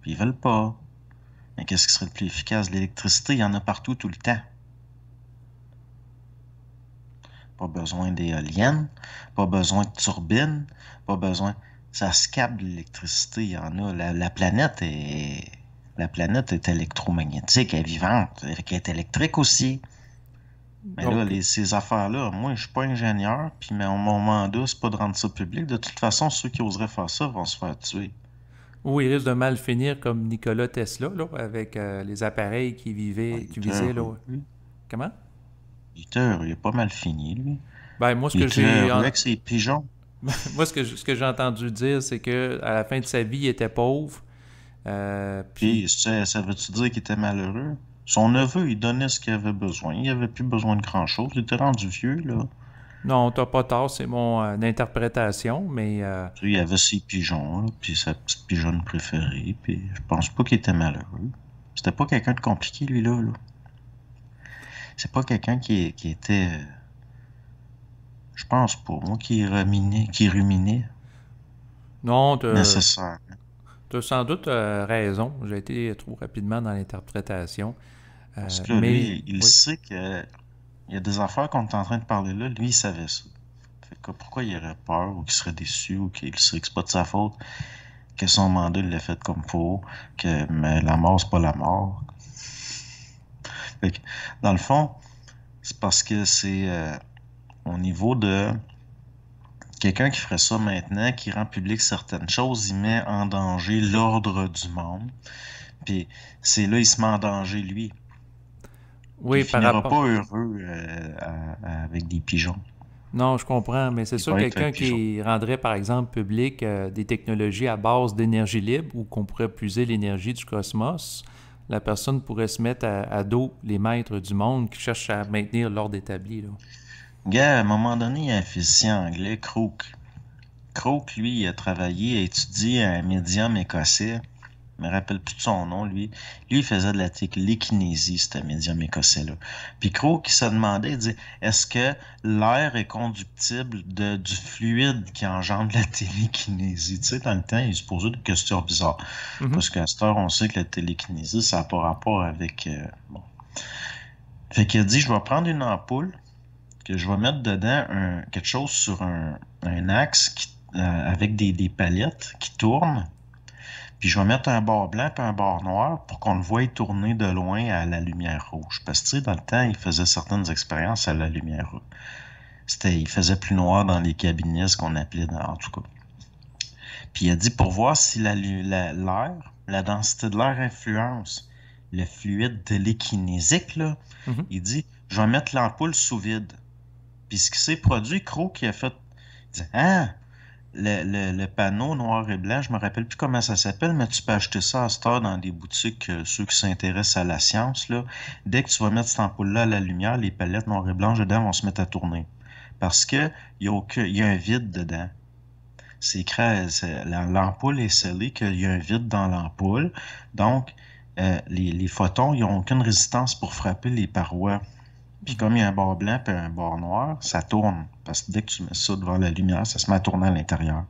Puis ils veulent pas. Mais qu'est-ce qui serait le plus efficace? L'électricité, il y en a partout, tout le temps. Pas besoin d'éoliennes, pas besoin de turbines, pas besoin. Ça se capte de l'électricité, il y en a. La planète est électromagnétique, elle est vivante, elle est électrique aussi. Mais là, Donc, ces affaires-là, moi, je suis pas ingénieur, puis mon mandat, c'est pas de rendre ça public. De toute façon, ceux qui oseraient faire ça vont se faire tuer. où il risque de mal finir comme Nikola Tesla, là, avec les appareils qui Ouais, vivaient, il qui est visaient, heureux, là. lui. Comment? Il était heureux, il a pas mal fini, lui. Ben, moi, ce Il que était j'ai heureux avec ses pigeons. moi, ce que j'ai entendu dire, c'est que à la fin de sa vie, il était pauvre. Puis, Puis, ça veut-tu dire qu'il était malheureux? Son neveu, il donnait ce qu'il avait besoin. Il avait plus besoin de grand-chose. Il était rendu vieux, là. non, t'as pas tort, c'est mon interprétation, mais Tu sais, il avait ses pigeons, là, puis sa petite pigeonne préférée, puis je pense pas qu'il était malheureux. C'était pas quelqu'un de compliqué, lui, là. C'est pas quelqu'un qui était, je pense pas, moi, qui ruminait non, nécessaire. t'as sans doute raison. J'ai été trop rapidement dans l'interprétation. Parce que là, Mais, lui, il oui. sait que il y a des affaires qu'on est en train de parler là, lui, il savait ça. Fait que pourquoi il aurait peur, ou qu'il serait déçu, ou qu'il sait que c'est pas de sa faute, que son mandat, il l'a fait comme faut, mais la mort, c'est pas la mort. Fait que, dans le fond, c'est parce que c'est au niveau de quelqu'un qui ferait ça maintenant, qui rend public certaines choses, il met en danger l'ordre du monde. Puis c'est là, il se met en danger lui. Puis Oui, il par finira rapport. pas heureux avec des pigeons. Non, je comprends, mais c'est Il sûr, va être un quelqu'un pigeon. qui rendrait, par exemple, public des technologies à base d'énergie libre ou qu'on pourrait puiser l'énergie du cosmos, la personne pourrait se mettre à dos les maîtres du monde qui cherchent à maintenir l'ordre établi, là. Gars, à un moment donné, il y a un physicien anglais, Crook. Crook, lui, il a travaillé, a étudié un médium écossais. Je me rappelle plus de son nom, lui. Lui, il faisait de la télékinésie, ce médium écossais-là. Puis Croc, il se demandait, il dit, est-ce que l'air est conductible du fluide qui engendre la télékinésie? Tu sais, dans le temps, il se posait des questions bizarres. Mhm. Parce qu'à cette heure, on sait que la télékinésie, ça n'a pas rapport avec... bon. Fait qu'il a dit, je vais prendre une ampoule, que je vais mettre dedans quelque chose sur un axe avec des palettes qui tournent. Puis je vais mettre un bord blanc et un bord noir pour qu'on le voie tourner de loin à la lumière rouge. Parce que tu sais, dans le temps, il faisait certaines expériences à la lumière rouge. Il faisait plus noir dans les cabinets, ce qu'on appelait en tout cas. Puis il a dit pour voir si la densité de l'air influence le fluide télékinésique, là, Mhm. il dit, je vais mettre l'ampoule sous vide. Puis ce qui s'est produit, Croc qui a fait, il dit, ah, le panneau noir et blanc, je me rappelle plus comment ça s'appelle, mais tu peux acheter ça à cette heure dans des boutiques, ceux qui s'intéressent à la science, là. Dès que tu vas mettre cette ampoule-là à la lumière, les palettes noires et blanches dedans vont se mettre à tourner. Parce que il y a un vide dedans. L'ampoule est scellée qu'il y a un vide dans l'ampoule. Donc, les photons, ils n'ont aucune résistance pour frapper les parois. Puis comme il y a un bord blanc et un bord noir, ça tourne. Parce que dès que tu mets ça devant la lumière, ça se met à tourner à l'intérieur.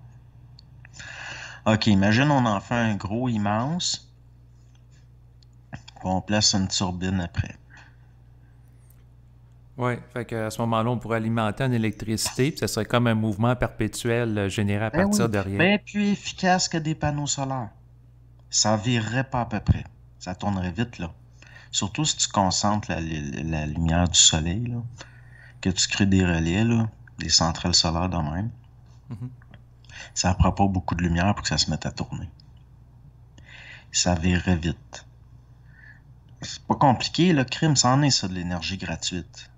OK, imagine on en fait un gros immense, puis on place une turbine après. Oui, fait qu'à ce moment-là, on pourrait alimenter en électricité, puis ça serait comme un mouvement perpétuel généré à Ben partir oui, de rien. bien plus efficace que des panneaux solaires. Ça virerait pas à peu près. Ça tournerait vite, là. Surtout si tu concentres la lumière du soleil, là, que tu crées des relais, là, des centrales solaires de même. Mhm. Ça ne prend pas beaucoup de lumière pour que ça se mette à tourner. Ça virerait vite. C'est pas compliqué, le crime, ça en est ça de l'énergie gratuite.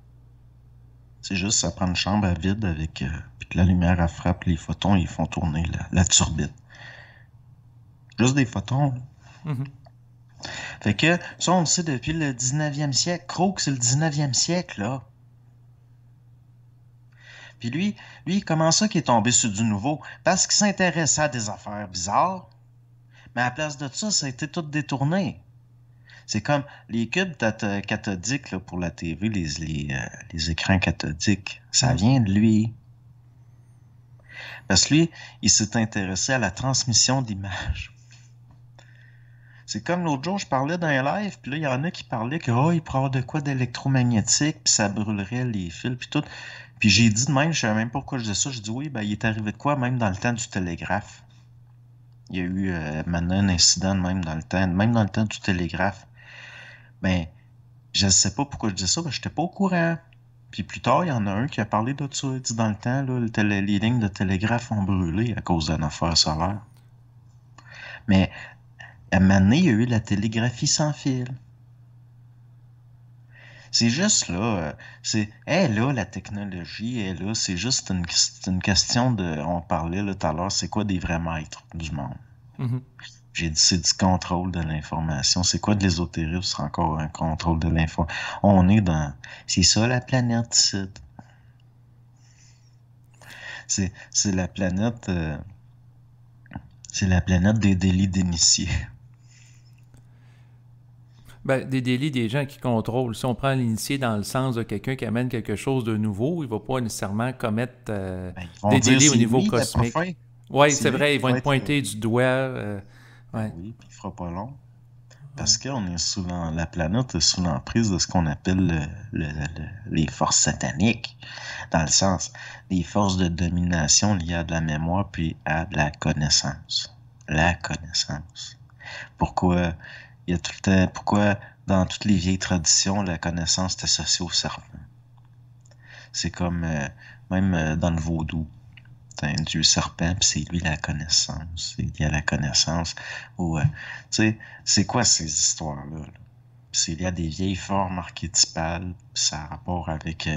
C'est juste, ça prend une chambre à vide avec... puis que la lumière, elle frappe les photons et ils font tourner la turbine. Juste des photons. Mhm. Fait que, ça, on le sait depuis le 19e siècle. Croc, c'est le 19e siècle, là. Puis lui, comment ça qu'il est tombé sur du nouveau? Parce qu'il s'intéressait à des affaires bizarres. Mais à la place de ça, ça a été tout détourné. C'est comme les cubes cathodiques là, pour la TV, les écrans cathodiques. Ça Mhm. vient de lui. Parce que lui, il s'est intéressé à la transmission d'images. C'est comme l'autre jour, je parlais d'un live, puis là, il y en a qui parlaient que il pourrait y avoir de quoi d'électromagnétique, puis ça brûlerait les fils, puis tout. Puis j'ai dit de même, je savais même pas pourquoi je disais ça. Je dis oui, ben il est arrivé de quoi même dans le temps du télégraphe. Il y a eu maintenant un incident même même dans le temps du télégraphe. Ben, je ne sais pas pourquoi je dis ça, ben, je n'étais pas au courant. Puis plus tard, il y en a un qui a parlé de ça. Il dit dans le temps, là, les lignes de télégraphe ont brûlé à cause d'une affaire solaire. Mais à un moment donné, il y a eu la télégraphie sans fil. C'est juste là, elle est là, la technologie, elle est là, c'est une question de, on parlait là tout à l'heure, c'est quoi des vrais maîtres du monde? Mhm. J'ai dit, c'est du contrôle de l'information. C'est quoi de l'ésotérisme? C'est encore un contrôle de l'information. On est dans, c'est ça la planète, c'est la planète, c'est la planète des délits d'initiés. Ben, des délits des gens qui contrôlent. Si on prend l'initié dans le sens de quelqu'un qui amène quelque chose de nouveau, il ne va pas nécessairement commettre Ben, ils vont des dire, délits au c'est niveau lui le cosmique. prophète. Oui, C'est c'est lui vrai, qui ils vont va être être, pointés du doigt. ben Ouais, oui, puis il fera pas long. ouais. Parce qu'on est la planète est sous l'emprise de ce qu'on appelle les forces sataniques, dans le sens des forces de domination liées à de la mémoire puis à de la connaissance. La connaissance. Pourquoi il y a tout le temps, pourquoi dans toutes les vieilles traditions, la connaissance est associée au serpent? C'est comme même dans le vaudou. C'est un dieu serpent, puis c'est lui la connaissance. C'est lié à la connaissance. Ou, tu sais, c'est quoi ces histoires-là? Là? C'est lié à des vieilles formes archétypales, puis ça a rapport avec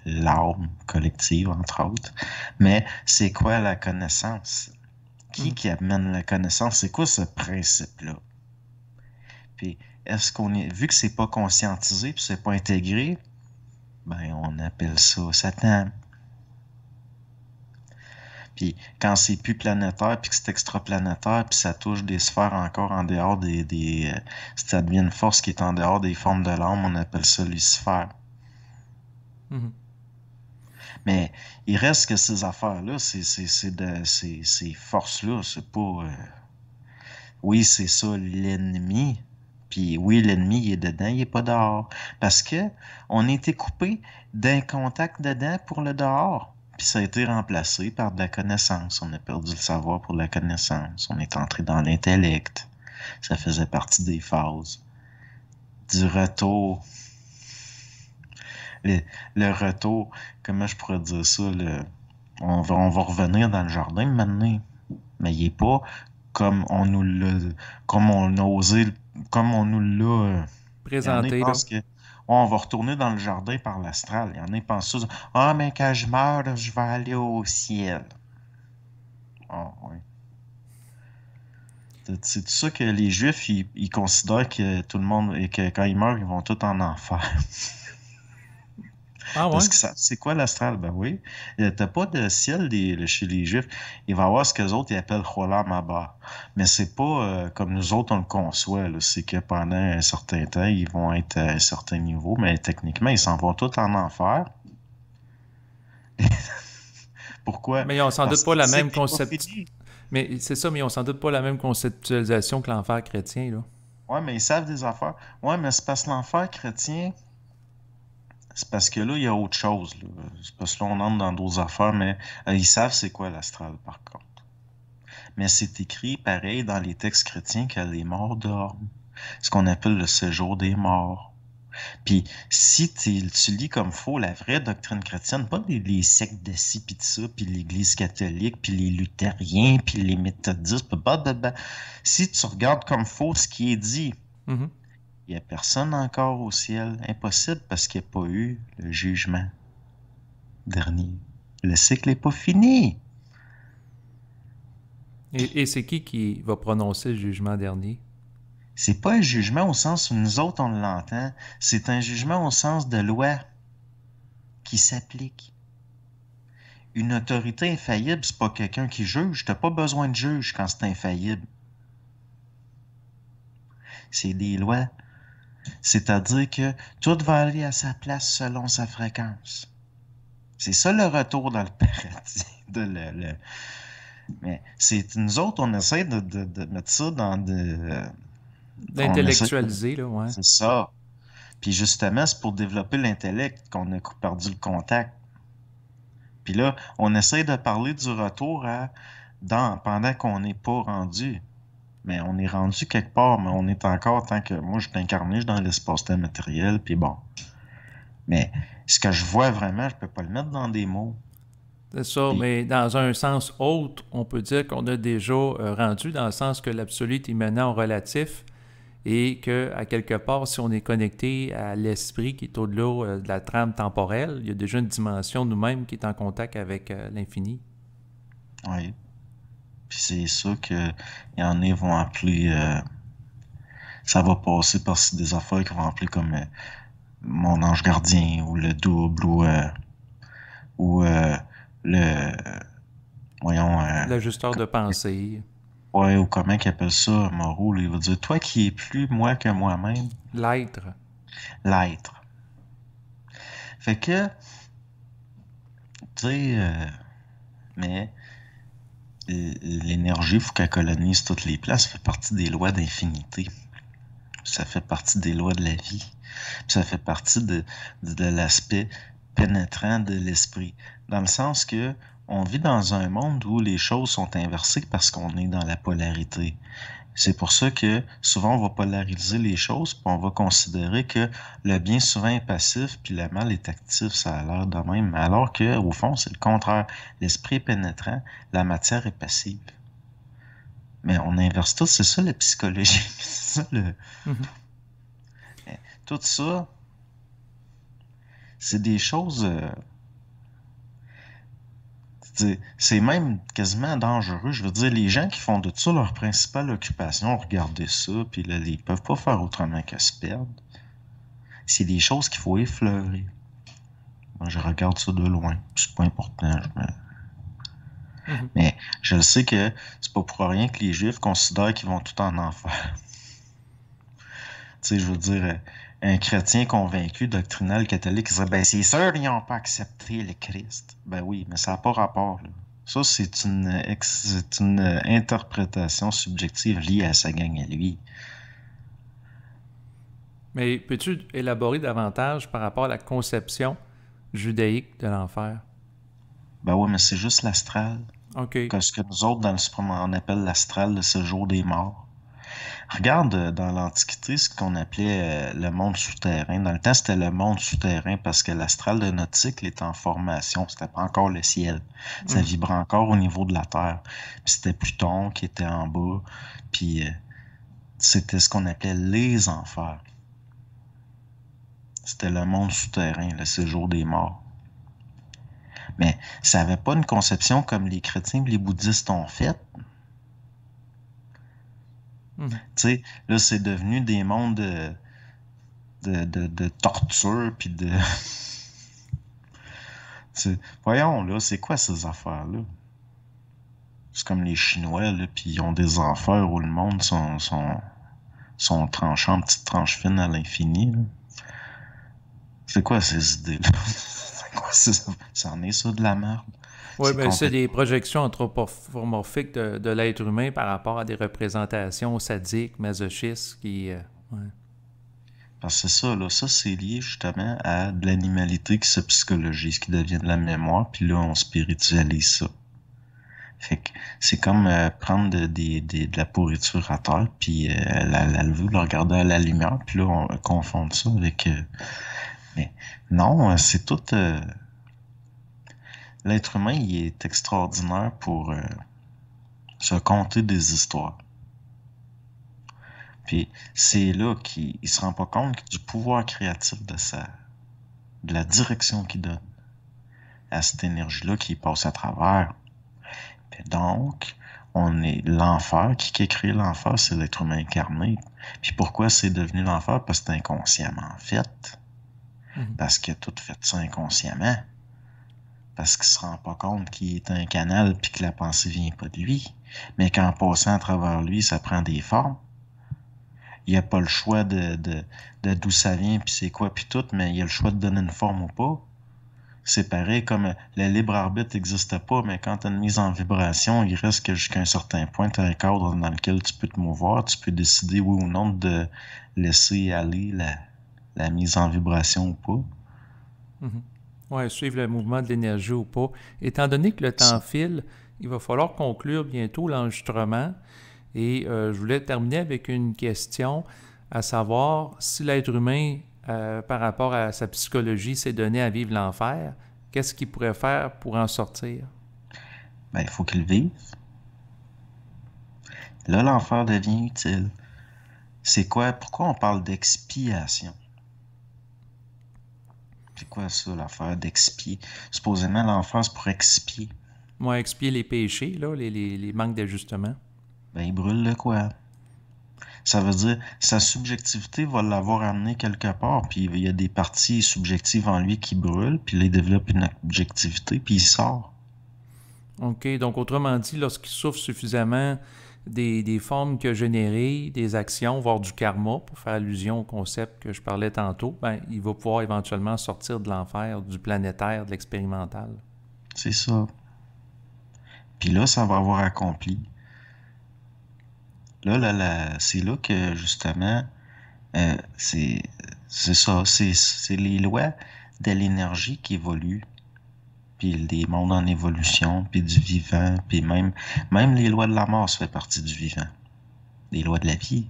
l'âme collective, entre autres. Mais c'est quoi la connaissance? Mhm. Qui amène la connaissance? C'est quoi ce principe-là? Puis, est-ce qu'on est, vu que c'est pas conscientisé, puis c'est pas intégré, ben, on appelle ça Satan. Puis quand c'est plus planétaire, puis que c'est extraplanétaire, puis ça touche des sphères encore en dehors si ça devient une force qui est en dehors des formes de l'âme, on appelle ça Lucifer. Mhm. Mais il reste que ces affaires-là, ces forces-là, c'est pas... oui, c'est ça, l'ennemi. Puis oui, l'ennemi, il est dedans, il est pas dehors. Parce que on a été coupé d'un contact dedans pour le dehors. Puis ça a été remplacé par de la connaissance. On a perdu le savoir pour la connaissance. On est entré dans l'intellect. Ça faisait partie des phases. Du retour. Le, le retour, comment je pourrais dire ça, on va revenir dans le jardin maintenant. Mais il est pas comme on nous l'a, comme on a osé, comme on nous l'a. Il y en a qui Présenté, là. pensent que on va retourner dans le jardin par l'astral. Il y en a qui pensent ça. Ah, mais quand je meurs, là, je vais aller au ciel. Ah, ouais. C'est tout ça que les Juifs, ils considèrent que tout le monde, et que quand ils meurent, ils vont tous en enfer. Ah ouais? Parce que ça, c'est quoi l'astral? Ben oui. T'as pas de ciel chez les Juifs. Il va y avoir ce que les autres ils appellent Cholam Abba. Mais c'est pas comme nous autres on le conçoit. Là. C'est que pendant un certain temps, ils vont être à un certain niveau, mais techniquement, ils s'en vont tous en enfer. Pourquoi? Mais ils ont sans doute Parce pas qu'ils la savent même qu'il n'est pas concept. fini. Mais c'est ça, mais ils ont sans doute pas la même conceptualisation que l'enfer chrétien, là. Ouais, mais ils savent des affaires. Ouais, mais c'est parce que l'enfer chrétien, c'est parce que là, il y a autre chose. Là. C'est parce que là, on entre dans d'autres affaires, mais ils savent c'est quoi l'astral, par contre. Mais c'est écrit pareil dans les textes chrétiens que les morts dorment. Ce qu'on appelle le séjour des morts. Puis si tu lis comme faux la vraie doctrine chrétienne, pas les sectes de ci pis de ça, puis l'Église catholique, puis les luthériens, puis les méthodistes, si tu regardes comme faux ce qui est dit, Mhm. il n'y a personne encore au ciel. Impossible parce qu'il n'y a pas eu le jugement dernier. Le cycle n'est pas fini. Et c'est qui va prononcer le jugement dernier? C'est pas un jugement au sens où nous autres on l'entend. C'est un jugement au sens de loi qui s'applique. Une autorité infaillible, c'est pas quelqu'un qui juge. T'as pas besoin de juge quand c'est infaillible. C'est des lois. C'est-à-dire que tout va aller à sa place selon sa fréquence. C'est ça le retour dans le paradis. Mais c'est nous autres, on essaie de mettre ça dans on essaie D'intellectualiser, là, ouais. c'est ça. Puis justement, c'est pour développer l'intellect qu'on a perdu le contact. Puis là, on essaie de parler du retour pendant qu'on n'est pas rendu. Mais on est rendu quelque part, mais on est encore, tant que moi, je suis incarné, je suis dans l'espace-temps matériel, puis bon. Mais ce que je vois vraiment, je peux pas le mettre dans des mots. C'est ça, Puis, mais dans un sens autre, on peut dire qu'on a déjà rendu, dans le sens que l'absolu est immanent au relatif et qu'à quelque part, si on est connecté à l'esprit qui est au-delà de la trame temporelle, il y a déjà une dimension nous-mêmes qui est en contact avec l'infini. Oui. Puis c'est ça que y en a vont appeler ça va passer par des affaires qu'ils vont appeler comme mon ange gardien ou le double ou le voyons L'ajusteur de pensée, ouais, ou comment qu'ils appellent ça, Moreau, là, il va dire toi qui es plus moi que moi-même, l'être. l'être. Fait que tu sais mais l'énergie, il faut qu'elle colonise toutes les places, ça fait partie des lois d'infinité. Ça fait partie des lois de la vie. Puis ça fait partie de l'aspect pénétrant de l'esprit. Dans le sens que on vit dans un monde où les choses sont inversées parce qu'on est dans la polarité. C'est pour ça que souvent on va polariser les choses, puis on va considérer que le bien souvent est passif, puis le mal est actif, ça a l'air de même. Alors que au fond, c'est le contraire. L'esprit est pénétrant, la matière est passive. Mais on inverse tout, c'est ça la psychologie. C'est ça le. Mhm. Tout ça, c'est des choses. C'est même quasiment dangereux. Je veux dire, les gens qui font de ça leur principale occupation, regardez ça, puis là, ils peuvent pas faire autrement que se perdre. C'est des choses qu'il faut effleurer. Moi, je regarde ça de loin. C'est pas important. Mhm. Mais je le sais que c'est pas pour rien que les Juifs considèrent qu'ils vont tout en enfer. Tu sais, je veux dire, un chrétien convaincu, doctrinal, catholique, il dirait, ben c'est sûr, ils n'ont pas accepté le Christ. Ben oui, mais ça n'a pas rapport, là. Ça, c'est une interprétation subjective liée à sa gang à lui. Mais peux-tu élaborer davantage par rapport à la conception judaïque de l'enfer? Ben oui, mais c'est juste l'astral. OK. Que ce que nous autres, dans le suprême, on appelle l'astral, le séjour des morts. Regarde dans l'Antiquité ce qu'on appelait le monde souterrain. Dans le temps, c'était le monde souterrain parce que l'astral de notre cycle est en formation. C'était pas encore le ciel. Ça Mhm. vibrait encore au niveau de la Terre. Puis c'était Pluton qui était en bas. Puis c'était ce qu'on appelait les enfers. C'était le monde souterrain, le séjour des morts. Mais ça n'avait pas une conception comme les chrétiens et les bouddhistes ont fait. Mhm. Tu sais, là, c'est devenu des mondes de torture, puis de... Voyons, là, c'est quoi ces affaires-là? C'est comme les Chinois, là, puis ils ont des enfers où le monde sont tranchés en petites tranches fines à l'infini, là. C'est quoi ces idées-là? C'est quoi ça en est ça de la merde? Oui, C'est bien, c'est complètement... des projections anthropomorphiques de l'être humain par rapport à des représentations sadiques, masochistes qui... ouais. Parce que c'est ça, là, ça c'est lié justement à de l'animalité qui se psychologise, qui devient de la mémoire, puis là on spiritualise ça. Fait que c'est comme prendre de la pourriture à terre, puis la lever, la regarder à la lumière, puis là on confond ça avec... Mais non, c'est tout... L'être humain, il est extraordinaire pour se conter des histoires. Puis c'est là qu'il se rend pas compte du pouvoir créatif de la direction qu'il donne à cette énergie-là qui passe à travers. Puis donc, on est l'enfer. Qui a créé l'enfer, c'est l'être humain incarné. Puis pourquoi c'est devenu l'enfer? Parce que c'est inconsciemment fait. Mhm. Parce qu'il a tout fait ça inconsciemment. Parce qu'il se rend pas compte qu'il est un canal puis que la pensée vient pas de lui. Mais qu'en passant à travers lui, ça prend des formes. Il n'y a pas le choix de d'où ça vient puis c'est quoi puis tout, mais il y a le choix de donner une forme ou pas. C'est pareil comme le libre arbitre n'existe pas, mais quand tu as une mise en vibration, il reste que jusqu'à un certain point, tu as un cadre dans lequel tu peux te mouvoir, tu peux décider oui ou non de laisser aller la mise en vibration ou pas. Mhm. Ouais, suivre le mouvement de l'énergie ou pas. Étant donné que le temps file, il va falloir conclure bientôt l'enregistrement. Et je voulais terminer avec une question, à savoir si l'être humain, par rapport à sa psychologie, s'est donné à vivre l'enfer, qu'est-ce qu'il pourrait faire pour en sortir? Ben, il faut qu'il vive. Là, l'enfer devient utile. C'est quoi? Pourquoi on parle d'expiation? C'est quoi ça, l'affaire d'expier? Supposément, l'enfer, c'est pour expier. Moi, expier les péchés, là, les manques d'ajustement. Ben, il brûle le quoi? Ça veut dire, sa subjectivité va l'avoir amené quelque part, puis il y a des parties subjectives en lui qui brûlent, puis là, il développe une objectivité, puis il sort. OK. Donc, autrement dit, lorsqu'il souffre suffisamment des formes qu'il a générées, des actions, voire du karma, pour faire allusion au concept que je parlais tantôt, ben, il va pouvoir éventuellement sortir de l'enfer, du planétaire, de l'expérimental. C'est ça. Puis là, ça va avoir accompli. C'est là que, justement, c'est ça, c'est les lois de l'énergie qui évoluent, puis des mondes en évolution, puis du vivant, puis même les lois de la mort, ça fait partie du vivant. Les lois de la vie.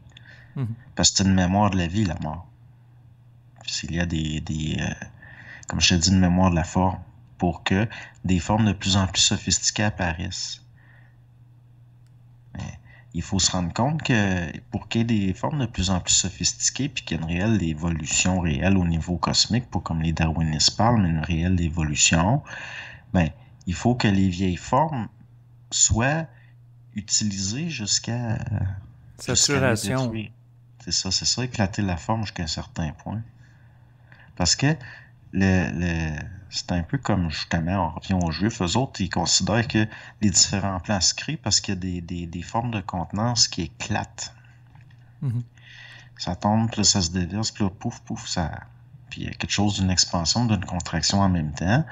Mhm. Parce que c'est une mémoire de la vie, la mort. Puis il y a comme je te dis, une mémoire de la forme, pour que des formes de plus en plus sophistiquées apparaissent. Mais il faut se rendre compte que pour qu'il y ait des formes de plus en plus sophistiquées, puis qu'il y ait une réelle évolution réelle au niveau cosmique, pas comme les darwinistes parlent, mais une réelle évolution, ben, il faut que les vieilles formes soient utilisées jusqu'à les Saturation. détruire. C'est ça, éclater la forme jusqu'à un certain point. Parce que c'est un peu comme, justement, on revient aux Juifs, eux autres, ils considèrent que les différents plans se créent parce qu'il y a des formes de contenance qui éclatent. Mhm. Ça tombe, puis là, ça se déverse, puis là, pouf, pouf, ça... Puis il y a quelque chose d'une expansion, d'une contraction en même temps.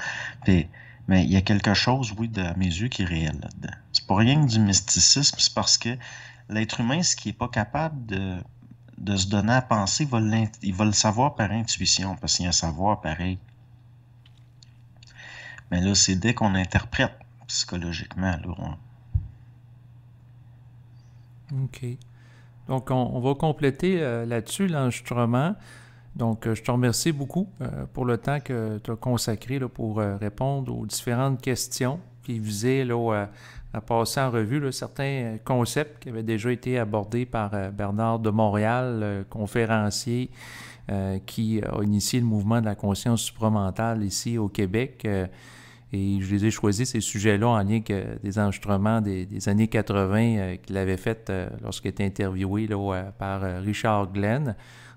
Puis, mais il y a quelque chose, oui, à mes yeux, qui est réel là-dedans. C'est pas rien que du mysticisme, c'est parce que l'être humain, ce qui est pas capable de se donner à penser, il va le savoir par intuition, parce qu'il y a un savoir pareil. Mais là, c'est dès qu'on interprète psychologiquement, là, OK. Donc, on va compléter là-dessus l'enregistrement. Donc, je te remercie beaucoup pour le temps que tu as consacré là, pour répondre aux différentes questions qui visaient là, à passer en revue là, certains concepts qui avaient déjà été abordés par Bernard de Montréal, conférencier qui a initié le mouvement de la conscience supramentale ici au Québec. Et je les ai choisis, ces sujets-là, en lien avec des enregistrements des années 80 qu'il avait fait lorsqu'il était interviewé là, par Richard Glenn.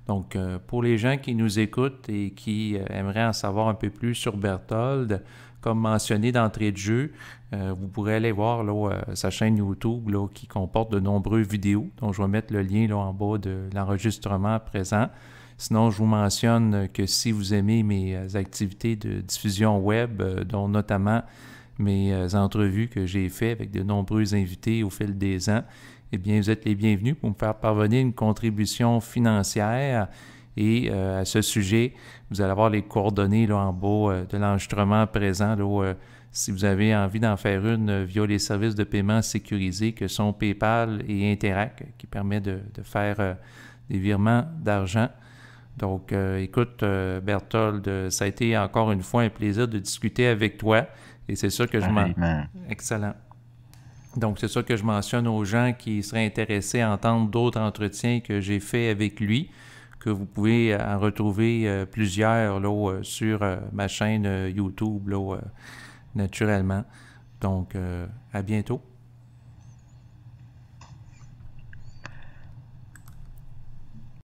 Donc, pour les gens qui nous écoutent et qui aimeraient en savoir un peu plus sur Berthold, comme mentionné d'entrée de jeu, vous pourrez aller voir là, sa chaîne YouTube là, qui comporte de nombreuses vidéos. Donc, je vais mettre le lien là, en bas de l'enregistrement présent. Sinon, je vous mentionne que si vous aimez mes activités de diffusion web, dont notamment mes entrevues que j'ai faites avec de nombreux invités au fil des ans, eh bien, vous êtes les bienvenus pour me faire parvenir une contribution financière. Et à ce sujet, vous allez avoir les coordonnées là, en bas de l'enregistrement présent. Là, si vous avez envie d'en faire une via les services de paiement sécurisés que sont PayPal et Interac, qui permet de faire des virements d'argent. Donc, écoute, Berthold, ça a été encore une fois un plaisir de discuter avec toi. Et c'est sûr que pareillement. Excellent. Donc, c'est sûr que je mentionne aux gens qui seraient intéressés à entendre d'autres entretiens que j'ai faits avec lui, que vous pouvez en retrouver plusieurs là, sur ma chaîne YouTube, là, naturellement. Donc, à bientôt.